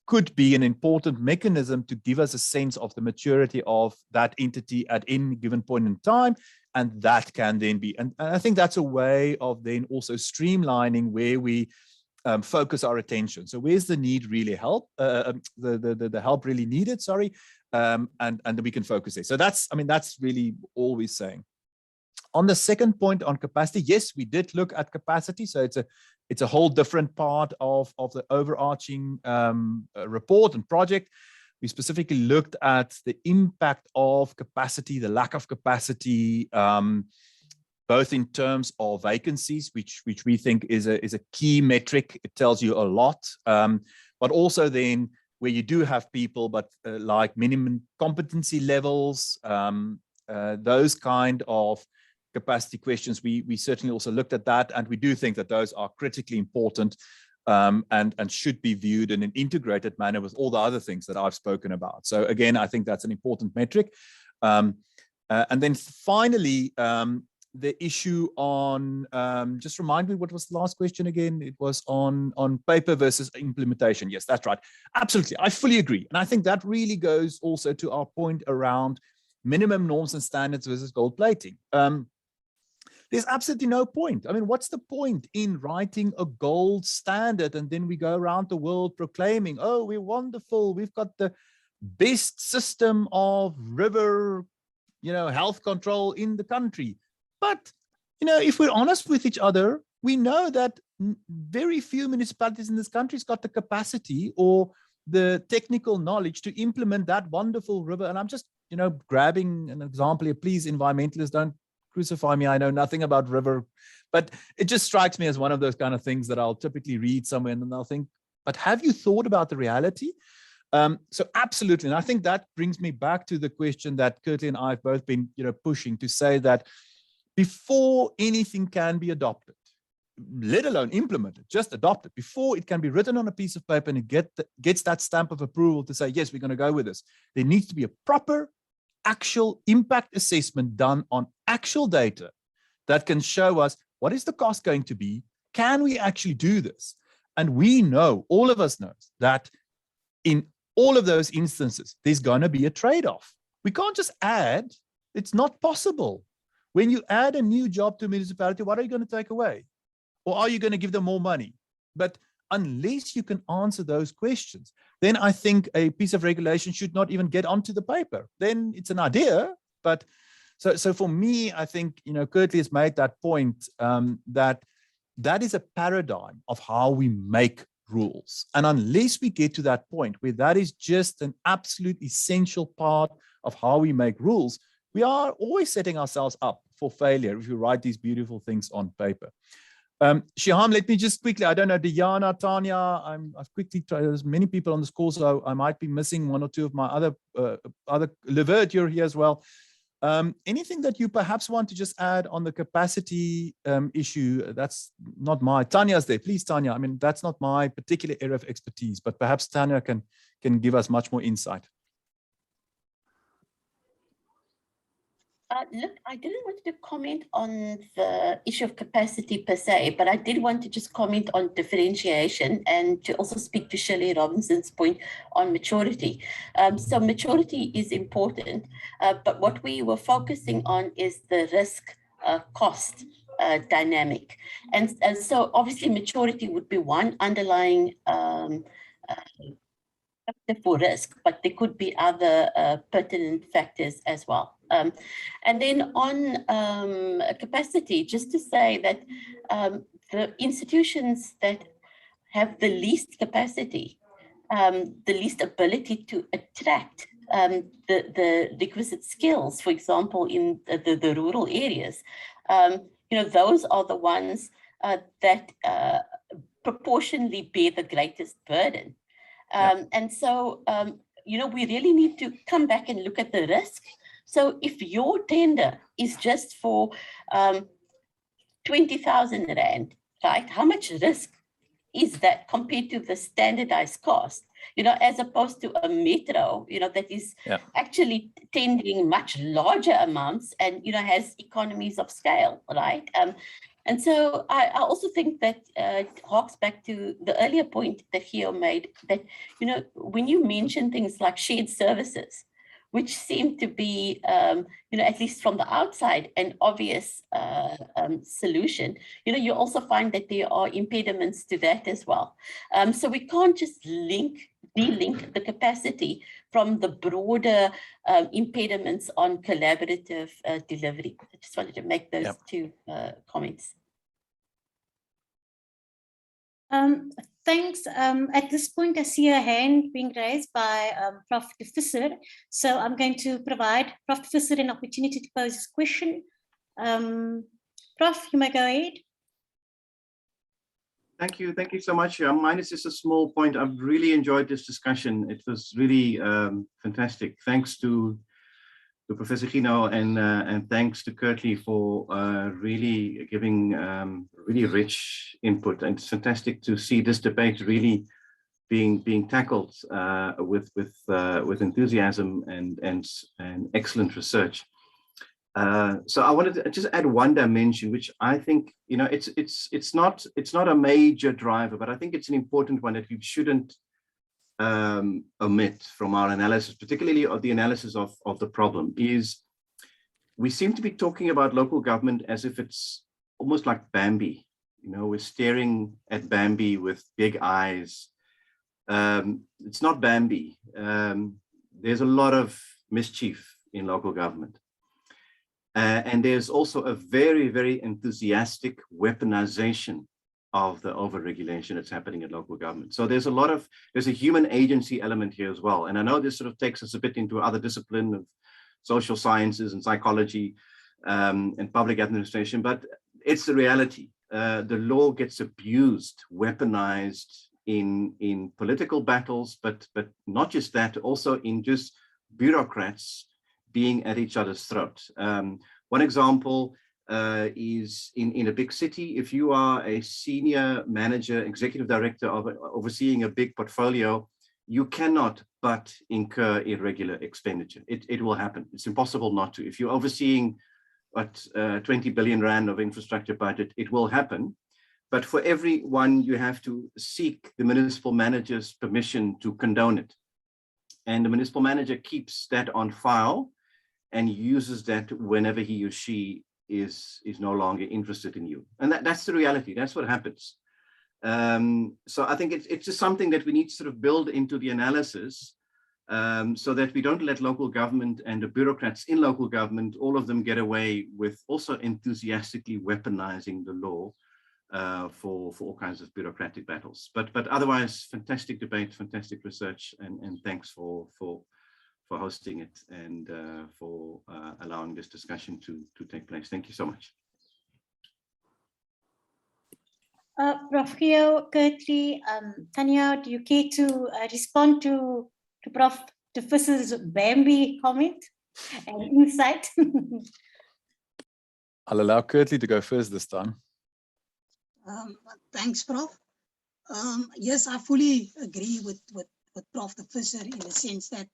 could be an important mechanism to give us a sense of the maturity of that entity at any given point in time. And that can then be, and I think that's a way of then also streamlining where we focus our attention. So where's the need really help, the help really needed, sorry, and we can focus there. So that's really all we're saying. On the second point on capacity, yes, we did look at capacity. So it's a whole different part of the overarching report and project. We specifically looked at the impact of capacity, the lack of capacity, both in terms of vacancies, which we think is a key metric. It tells you a lot, but also then where you do have people, but like minimum competency levels, those kind of capacity questions, we certainly also looked at that, and we do think that those are critically important and should be viewed in an integrated manner with all the other things that I've spoken about. So again, I think that's an important metric. And then finally, the issue on, just remind me, what was the last question again? It was on paper versus implementation. Yes, that's right. Absolutely, I fully agree. And I think that really goes also to our point around minimum norms and standards versus gold plating. There's absolutely no point. I mean, what's the point in writing a gold standard and then we go around the world proclaiming, oh, we're wonderful, we've got the best system of river, health control in the country. But, if we're honest with each other, we know that very few municipalities in this country has got the capacity or the technical knowledge to implement that wonderful river. And I'm just, grabbing an example here. Please, environmentalists, don't crucify me. I know nothing about river, but it just strikes me as one of those kind of things that I'll typically read somewhere and then I'll think, but have you thought about the reality? So absolutely. And I think that brings me back to the question that Kirtley and I have both been, pushing to say that before anything can be adopted, let alone implemented, just adopt it, before it can be written on a piece of paper and it gets that stamp of approval to say, yes, we're going to go with this. There needs to be a proper actual impact assessment done on actual data that can show us what is the cost going to be, can we actually do this? And we know, all of us know, that in all of those instances, there's going to be a trade-off. We can't just add, it's not possible. When you add a new job to a municipality, what are you going to take away? Or are you going to give them more money? But unless you can answer those questions, then I think a piece of regulation should not even get onto the paper. Then it's an idea, but so for me, I think, Kirtley has made that point, that is a paradigm of how we make rules. And unless we get to that point where that is just an absolute essential part of how we make rules, we are always setting ourselves up for failure if we write these beautiful things on paper. Shiham, let me just quickly, I don't know, Diana, Tanya, I've quickly tried, there's many people on this call, so I might be missing one or two of my other Levert, you're here as well. Anything that you perhaps want to just add on the capacity issue? That's not my, Tanya's there, please Tanya. I mean, that's not my particular area of expertise, but perhaps Tanya can give us much more insight. Look, I didn't want to comment on the issue of capacity per se, but I did want to just comment on differentiation and to also speak to Shirley Robinson's point on maturity. So maturity is important, but what we were focusing on is the risk cost dynamic. And so obviously maturity would be one underlying for risk, but there could be other pertinent factors as well. And then on capacity, just to say that the institutions that have the least capacity, the least ability to attract the requisite skills, for example, in the rural areas, those are the ones that proportionally bear the greatest burden. And so, we really need to come back and look at the risk. So if your tender is just for 20,000 Rand, right, how much risk is that compared to the standardized cost, as opposed to a metro, that is actually tendering much larger amounts and, has economies of scale, right? And so I also think that it harks back to the earlier point that Gio made, that, when you mention things like shared services, which seem to be, at least from the outside, an obvious solution, you also find that there are impediments to that as well. So we can't just de-link the capacity from the broader impediments on collaborative delivery. I just wanted to make those two comments. Thanks. At this point, I see a hand being raised by Prof. De Visser. So I'm going to provide Prof. De Visser an opportunity to pose his question. Prof, you may go ahead. Thank you. Thank you so much. Mine is just a small point. I've really enjoyed this discussion. It was really fantastic. Thanks to Professor Gino and thanks to Kirtley for really giving really rich input. And it's fantastic to see this debate really being tackled with enthusiasm and excellent research. So I wanted to just add one dimension, which I think, it's not a major driver, but I think it's an important one that we shouldn't omit from our analysis, particularly of the analysis of the problem, is we seem to be talking about local government as if it's almost like Bambi. We're staring at Bambi with big eyes. It's not Bambi. There's a lot of mischief in local government. And there's also a very, very enthusiastic weaponization of the overregulation that's happening in local government. So there's a human agency element here as well. And I know this sort of takes us a bit into other discipline of social sciences and psychology and public administration, but it's the reality. The law gets abused, weaponized in political battles, but not just that, also in just bureaucrats being at each other's throat. One example is in a big city. If you are a senior manager, executive director of overseeing a big portfolio, you cannot but incur irregular expenditure. It will happen. It's impossible not to. If you're overseeing 20 billion Rand of infrastructure budget, it will happen. But for every one, you have to seek the municipal manager's permission to condone it. And the municipal manager keeps that on file and uses that whenever he or she is no longer interested in you. And that's the reality. That's what happens. So I think it's just something that we need to sort of build into the analysis so that we don't let local government and the bureaucrats in local government, all of them get away with also enthusiastically weaponizing the law for all kinds of bureaucratic battles. But otherwise, fantastic debate, fantastic research, and thanks for hosting it and for allowing this discussion to take place. Thank you so much. Prof. Gio, Kirtley, Tanya, do you care to respond to Prof. De Visser's Bambi comment and insight? I'll allow Kirtley to go first this time. Thanks, Prof. Yes, I fully agree with Prof. De Visser in the sense that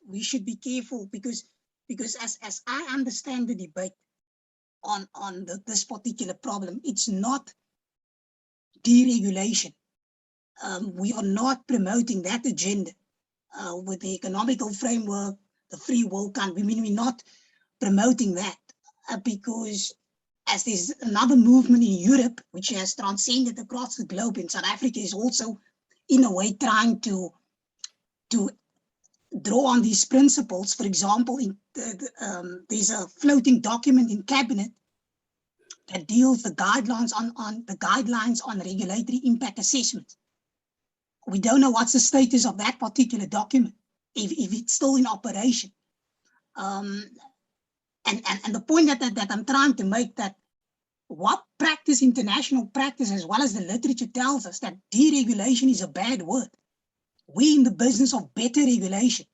we should be careful because as I understand the debate on this particular problem, it's not deregulation. We are not promoting that agenda with the economical framework, the free world country. We're not promoting that because as there's another movement in Europe which has transcended across the globe, and South Africa is also in a way trying to draw on these principles. For example, there's a floating document in cabinet that deals the guidelines on regulatory impact assessment. We don't know what's the status of that particular document, if it's still in operation. And the point that I'm trying to make, that what practice, international practice, as well as the literature, tells us that deregulation is a bad word. We're in the business of better regulation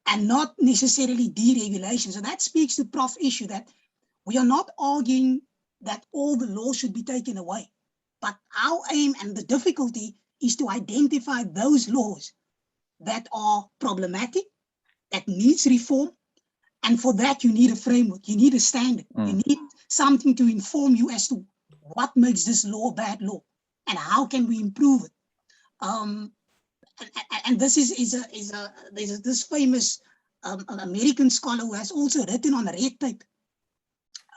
and not necessarily deregulation. So that speaks to Prof's issue, that we are not arguing that all the laws should be taken away. But our aim and the difficulty is to identify those laws that are problematic, that needs reform. And for that, you need a framework, you need a standard, you need something to inform you as to what makes this law a bad law and how can we improve it. And this there's this famous American scholar who has also written on red tape,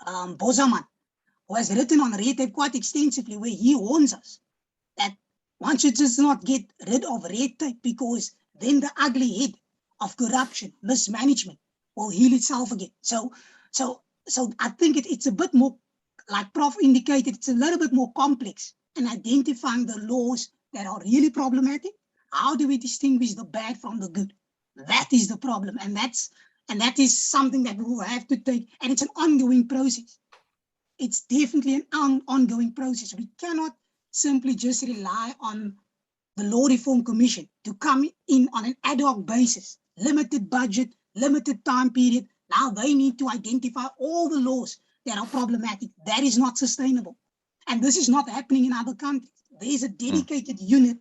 Bozaman, who has written on red tape quite extensively, where he warns us that one should just not get rid of red tape, because then the ugly head of corruption, mismanagement, will heal itself again. So I think it's a bit more, like Prof indicated, it's a little bit more complex in identifying the laws that are really problematic. How do we distinguish the bad from the good? That is the problem, and that is something that we will have to take, and it's an ongoing process. It's definitely an ongoing process. We cannot simply just rely on the Law Reform Commission to come in on an ad hoc basis, limited budget, limited time period. Now they need to identify all the laws that are problematic. That is not sustainable. And this is not happening in other countries. There is a dedicated unit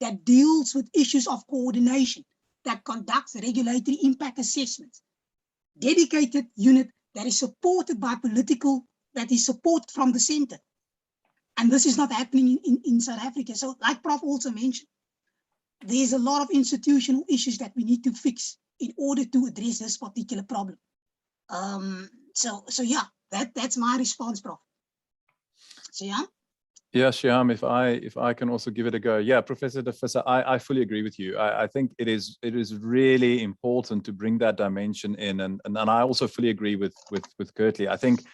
that deals with issues of coordination, that conducts regulatory impact assessments. Dedicated unit that is supported by that is support from the center. And this is not happening in South Africa. So like Prof also mentioned, there's a lot of institutional issues that we need to fix in order to address this particular problem. So yeah, that's my response, Prof. So yeah. Yeah, Shyam, if I can also give it a go. Yeah, Professor De Visser, I fully agree with you. I think it is really important to bring that dimension in, and I also fully agree with Kirtley. I think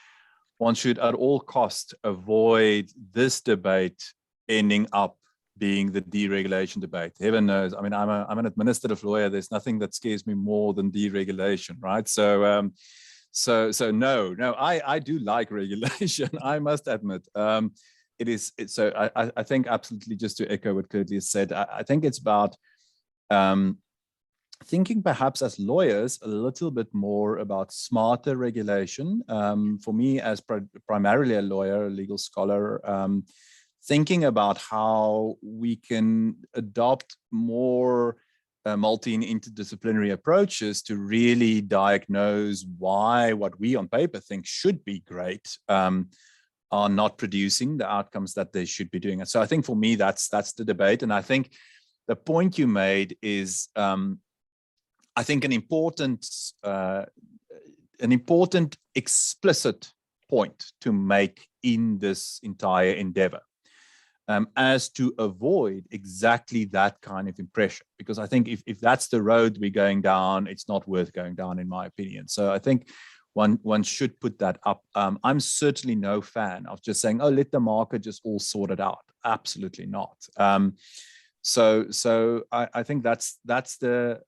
one should at all costs avoid this debate ending up being the deregulation debate. Heaven knows. I mean, I'm an administrative lawyer. There's nothing that scares me more than deregulation, right? So no, I do like regulation. I must admit. I think absolutely, just to echo what Kirtley has said, I think it's about thinking perhaps as lawyers a little bit more about smarter regulation. For me, as primarily a lawyer, a legal scholar, thinking about how we can adopt more multi and interdisciplinary approaches to really diagnose why what we on paper think should be great are not producing the outcomes that they should be doing. And so I think for me, that's the debate. And I think the point you made is, I think an important explicit point to make in this entire endeavor, as to avoid exactly that kind of impression. Because I think if that's the road we're going down, it's not worth going down, in my opinion. So I think one should put that up. I'm certainly no fan of just saying, oh, let the market just all sort it out. Absolutely not. So I think that's the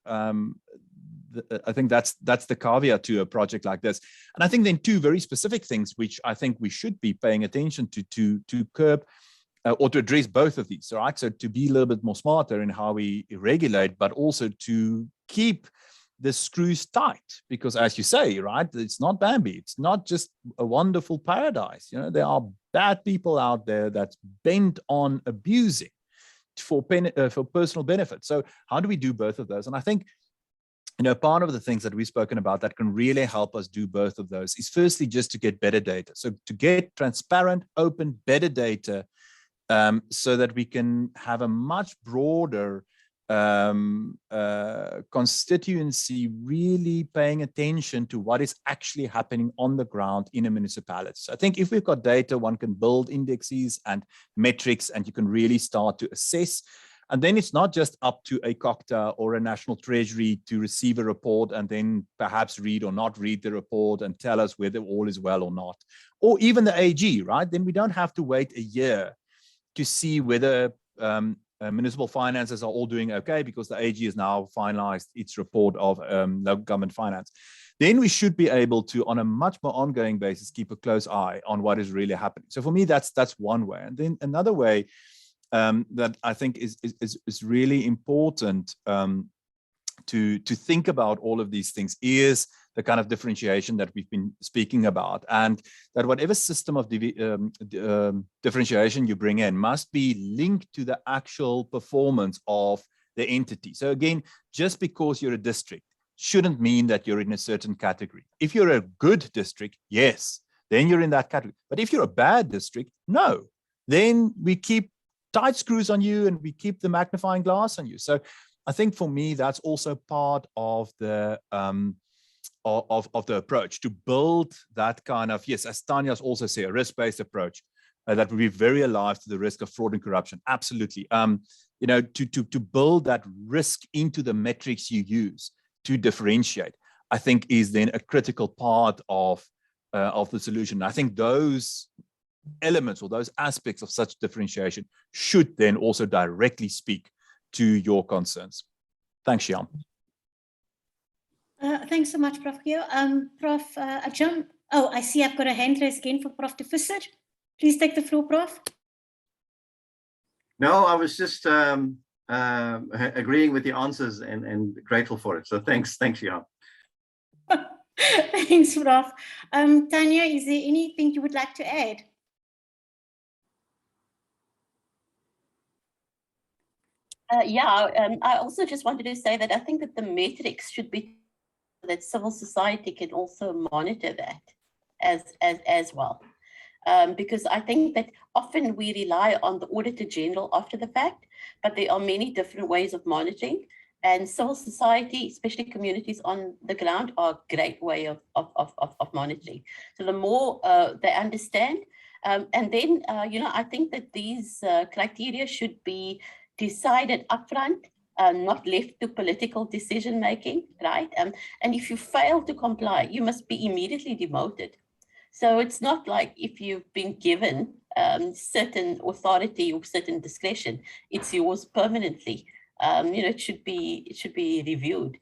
caveat to a project like this. And I think then two very specific things which I think we should be paying attention to curb or to address both of these. Right? So to be a little bit more smarter in how we regulate, but also to keep the screws tight, because as you say, right, it's not Bambi. It's not just a wonderful paradise. You know, there are bad people out there that's bent on abusing for personal benefit. So how do we do both of those? And I think, you know, part of the things that we've spoken about that can really help us do both of those is firstly just to get better data. So to get transparent, open, better data, so that we can have a much broader constituency really paying attention to what is actually happening on the ground in a municipality. So I think if we've got data, one can build indexes and metrics, and you can really start to assess And then it's not just up to a COCTA or a National Treasury to receive a report and then perhaps read or not read the report and tell us whether all is well or not. Or even the AG, right? Then we don't have to wait a year to see whether municipal finances are all doing okay because the AG has now finalized its report of local government finance. Then we should be able to, on a much more ongoing basis, keep a close eye on what is really happening. So for me, that's one way. And then another way that I think is really important to think about all of these things is the kind of differentiation that we've been speaking about, and that whatever system of differentiation you bring in must be linked to the actual performance of the entity. So again, just because you're a district shouldn't mean that you're in a certain category. If you're a good district, yes, then you're in that category. But if you're a bad district, no, then we keep tight screws on you and we keep the magnifying glass on you. So I think for me, that's also part of the approach, to build that kind of, yes, as Tanya's also said, a risk-based approach that would be very alive to the risk of fraud and corruption. Absolutely. You know, to build that risk into the metrics you use to differentiate, I think is then a critical part of the solution. I think those elements or those aspects of such differentiation should then also directly speak to your concerns. Thanks, Shyam. Thanks so much, Prof. Gio. Prof. Ajam. Oh, I see I've got a hand raised again for Prof. De Visser. Please take the floor, Prof. No, I was just agreeing with the answers and grateful for it. So thanks, Shyam. Thanks, Prof. Tanya, is there anything you would like to add? I also just wanted to say that I think that the metrics should be that civil society can also monitor that as well. Because I think that often we rely on the Auditor General after the fact, but there are many different ways of monitoring, and civil society, especially communities on the ground, are a great way of monitoring. So the more they understand, and then, I think that these criteria should be decided upfront, not left to political decision making, right? And if you fail to comply, you must be immediately demoted. So it's not like if you've been given certain authority or certain discretion, it's yours permanently. It should be reviewed.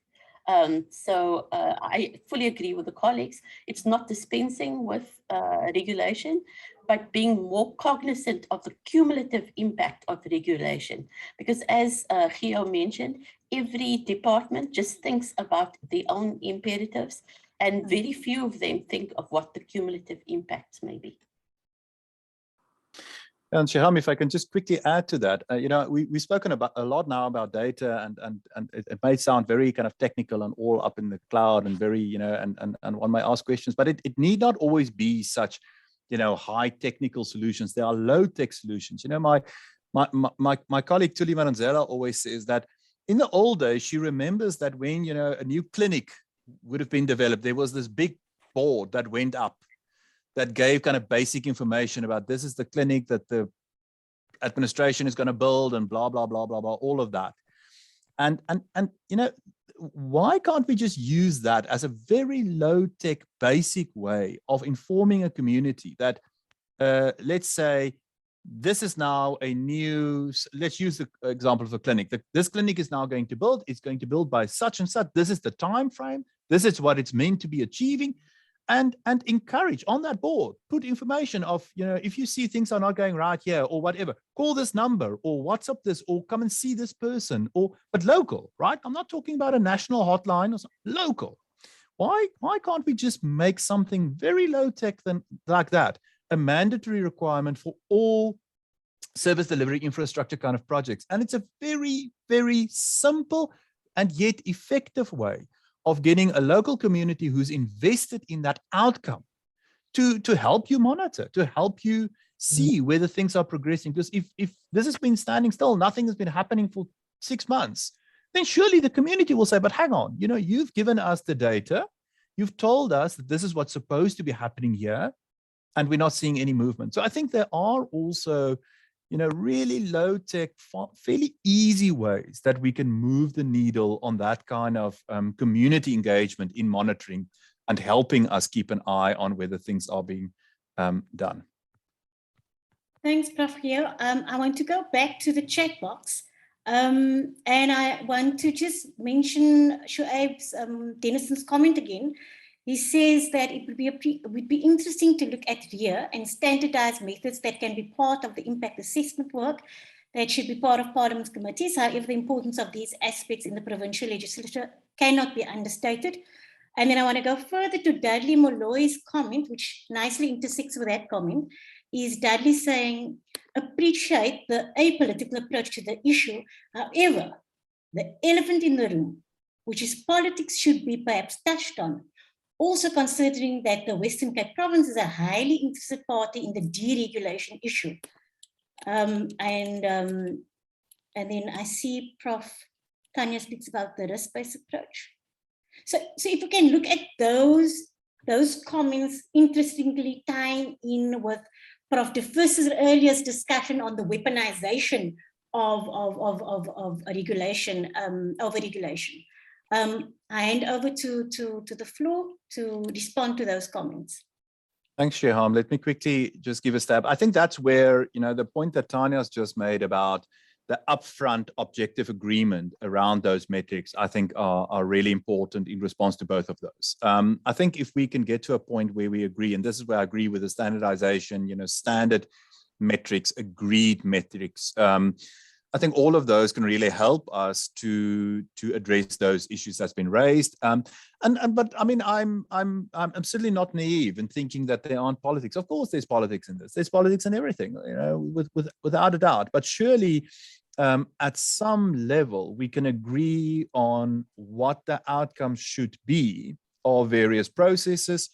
So I fully agree with the colleagues. It's not dispensing with regulation, but being more cognizant of the cumulative impact of regulation. Because as Gio mentioned, every department just thinks about their own imperatives, and very few of them think of what the cumulative impacts may be. And Shaham, if I can just quickly add to that, we've spoken about a lot now about data, and it may sound very kind of technical and all up in the cloud and very, and one might ask questions, but it need not always be such, high technical solutions. There are low tech solutions. My colleague Tuli Maranzela always says that in the old days, she remembers that when, a new clinic would have been developed, there was this big board that went up that gave kind of basic information about this is the clinic that the administration is going to build and blah, blah, blah, blah, blah, all of that. And why can't we just use that as a very low-tech basic way of informing a community that, let's say, this is now a new, let's use the example of a clinic. This clinic is now going to build, it's going to build by such and such. This is the time frame. This is what it's meant to be achieving. And encourage on that board, put information of, if you see things are not going right here or whatever, call this number or WhatsApp this or come and see this person, but local, right? I'm not talking about a national hotline or something, local. Why can't we just make something very low tech like that, a mandatory requirement for all service delivery infrastructure kind of projects? And it's a very, very simple and yet effective way of getting a local community who's invested in that outcome to help you monitor, to help you see whether things are progressing. Because if this has been standing still, nothing has been happening for 6 months, then surely the community will say, but hang on, you've given us the data, you've told us that this is what's supposed to be happening here, and we're not seeing any movement. So I think there are also really low tech, fairly easy ways that we can move the needle on that kind of community engagement in monitoring and helping us keep an eye on whether things are being done. Thanks, Prof. Leo. I want to go back to the chat box. And I want to just mention Shoaib's Denison's comment again. He says that it would be interesting to look at RIA and standardized methods that can be part of the impact assessment work that should be part of Parliament's committees. However, the importance of these aspects in the provincial legislature cannot be understated. And then I want to go further to Dudley Molloy's comment, which nicely intersects with that comment, is Dudley saying, appreciate the apolitical approach to the issue. However, the elephant in the room, which is politics, should be perhaps touched on. Also considering that the Western Cape province is a highly interested party in the deregulation issue. And then I see Prof. Tanya speaks about the risk-based approach. So if we can look at those comments, interestingly tying in with Prof. De Visser's earlier discussion on the weaponization of regulation, I hand over to the floor to respond to those comments. Thanks, Sheham. Let me quickly just give a stab. I think that's where, the point that Tanya's just made about the upfront objective agreement around those metrics, I think are really important in response to both of those. I think if we can get to a point where we agree, and this is where I agree with the standardization, standard metrics, agreed metrics, I think all of those can really help us to address those issues that's been raised. But I mean, I'm certainly not naive in thinking that there aren't politics. Of course, there's politics in this. There's politics in everything, without a doubt. But surely, at some level, we can agree on what the outcomes should be of various processes.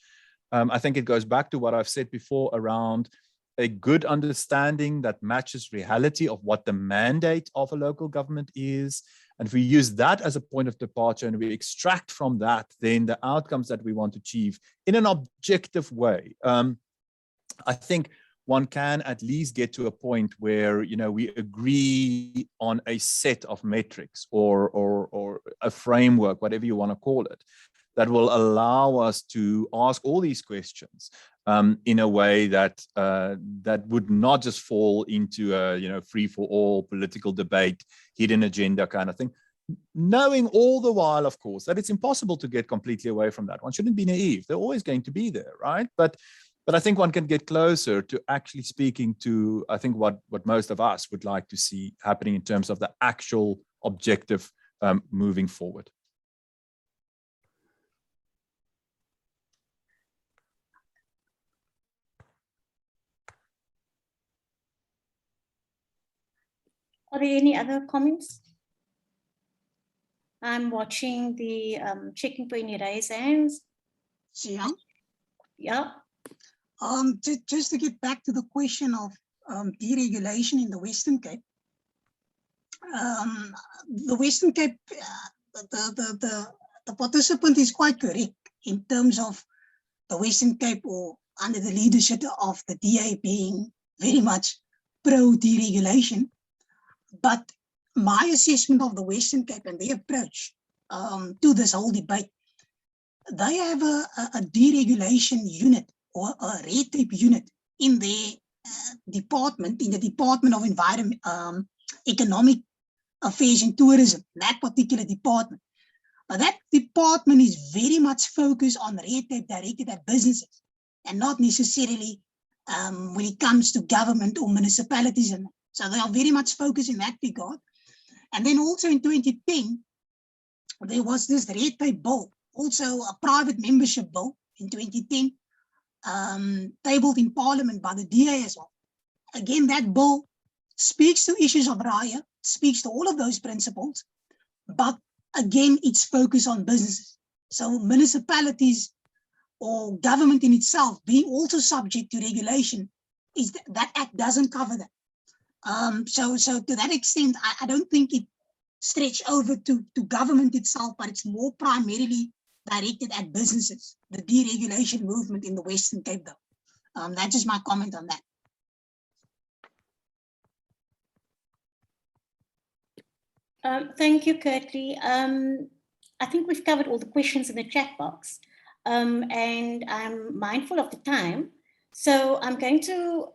I think it goes back to what I've said before around a good understanding that matches reality of what the mandate of a local government is. And if we use that as a point of departure and we extract from that, then the outcomes that we want to achieve in an objective way, I think one can at least get to a point where, we agree on a set of metrics or a framework, whatever you want to call it, that will allow us to ask all these questions in a way that would not just fall into a free-for-all political debate, hidden agenda kind of thing. Knowing all the while, of course, that it's impossible to get completely away from that. One shouldn't be naive. They're always going to be there, right? But I think one can get closer to actually speaking to, I think, what most of us would like to see happening in terms of the actual objective moving forward. Are there any other comments? I'm watching the checking for any raised hands. Sia? Yeah. Just to get back to the question of deregulation in the Western Cape. The Western Cape, the participant is quite correct in terms of the Western Cape, or under the leadership of the DA, being very much pro-deregulation. But my assessment of the Western Cape and their approach to this whole debate, they have a deregulation unit or a red tape unit in their department, in the Department of Environment, Economic Affairs and Tourism, that particular department. That department is very much focused on red tape directed at businesses and not necessarily when it comes to government or municipalities. And so they are very much focused in that regard. And then also in 2010, there was this red tape bill, also a private membership bill in 2010, tabled in Parliament by the DA as well. Again, that bill speaks to issues of RIA, speaks to all of those principles, but again, it's focused on businesses. So municipalities or government in itself being also subject to regulation, that act doesn't cover that. So to that extent, I don't think it stretched over to government itself, but it's more primarily directed at businesses, the deregulation movement in the Western Cape, though. That's just my comment on that. Thank you, Curtly. I think we've covered all the questions in the chat box, and I'm mindful of the time. So I'm going to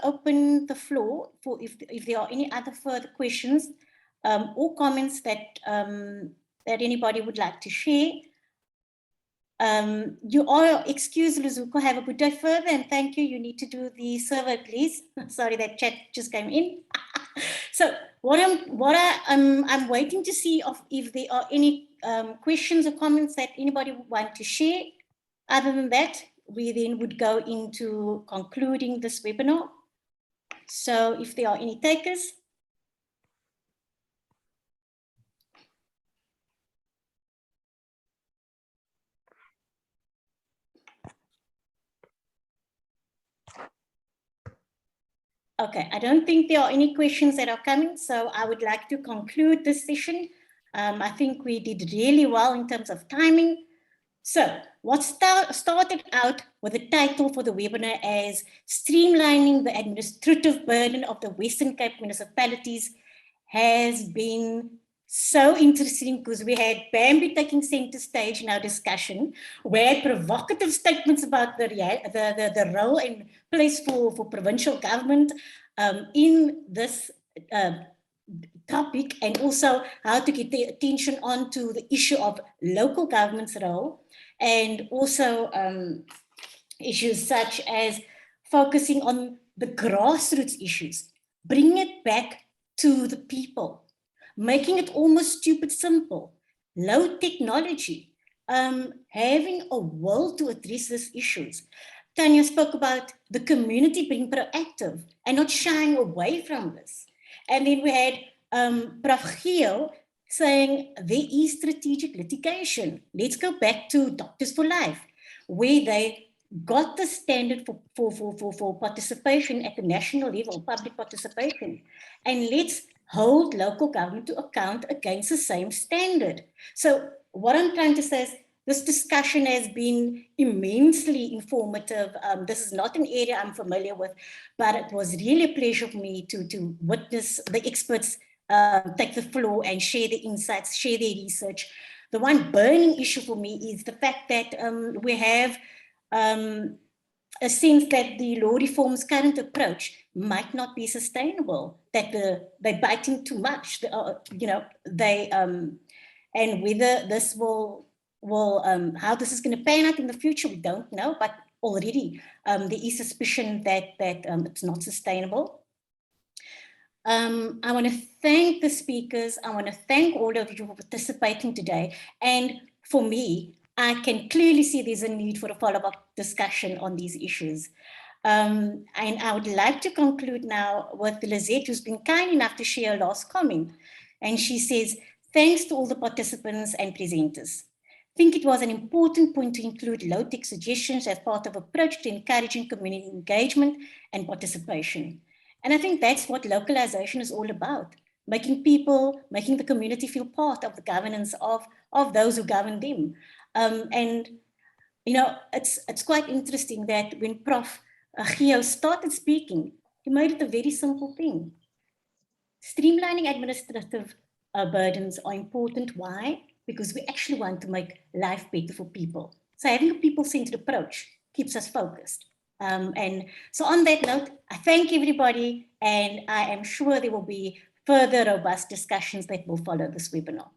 open the floor for if there are any other further questions or comments that that anybody would like to share. You are excused, Luzuko. Have a good day further, and thank you. You need to do the survey, please. Sorry, that chat just came in. So I'm waiting to see if there are any questions or comments that anybody would want to share. Other than that, we then would go into concluding this webinar. So if there are any takers. Okay, I don't think there are any questions that are coming, so I would like to conclude this session. I think we did really well in terms of timing. So what started out with the title for the webinar as Streamlining the Administrative Burden of the Western Cape Municipalities has been so interesting because we had Bambi taking center stage in our discussion. We had provocative statements about the role and place for provincial government in this topic, and also how to get the attention onto the issue of local government's role, and also issues such as focusing on the grassroots issues, bringing it back to the people, making it almost stupid simple, low technology, having a will to address these issues. Tanya spoke about the community being proactive and not shying away from this. And then we had Prof. Geel saying there is strategic litigation. Let's go back to Doctors for Life, where they got the standard for participation at the national level, public participation. And let's hold local government to account against the same standard. So what I'm trying to say is this discussion has been immensely informative. This is not an area I'm familiar with, but it was really a pleasure for me to witness the experts take the floor and share their insights, share their research. The one burning issue for me is the fact that we have a sense that the law reform's current approach might not be sustainable, that they're biting too much, and whether this will how this is going to pan out in the future, we don't know, but already there is suspicion that it's not sustainable. I want to thank the speakers. I want to thank all of you for participating today. And for me, I can clearly see there's a need for a follow-up discussion on these issues. And I would like to conclude now with Lizette, who's been kind enough to share a last comment. And she says, thanks to all the participants and presenters. I think it was an important point to include low-tech suggestions as part of approach to encouraging community engagement and participation. And I think that's what localization is all about, making the community feel part of the governance of those who govern them. And, you know, it's quite interesting that when Prof. Geel started speaking, he made it a very simple thing. Streamlining administrative burdens are important. Why? Because we actually want to make life better for people. So having a people-centered approach keeps us focused. And so on that note, I thank everybody, and I am sure there will be further robust discussions that will follow this webinar.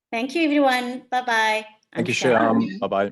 Thank you, everyone. Bye-bye. Thank you, Shyam. Bye-bye.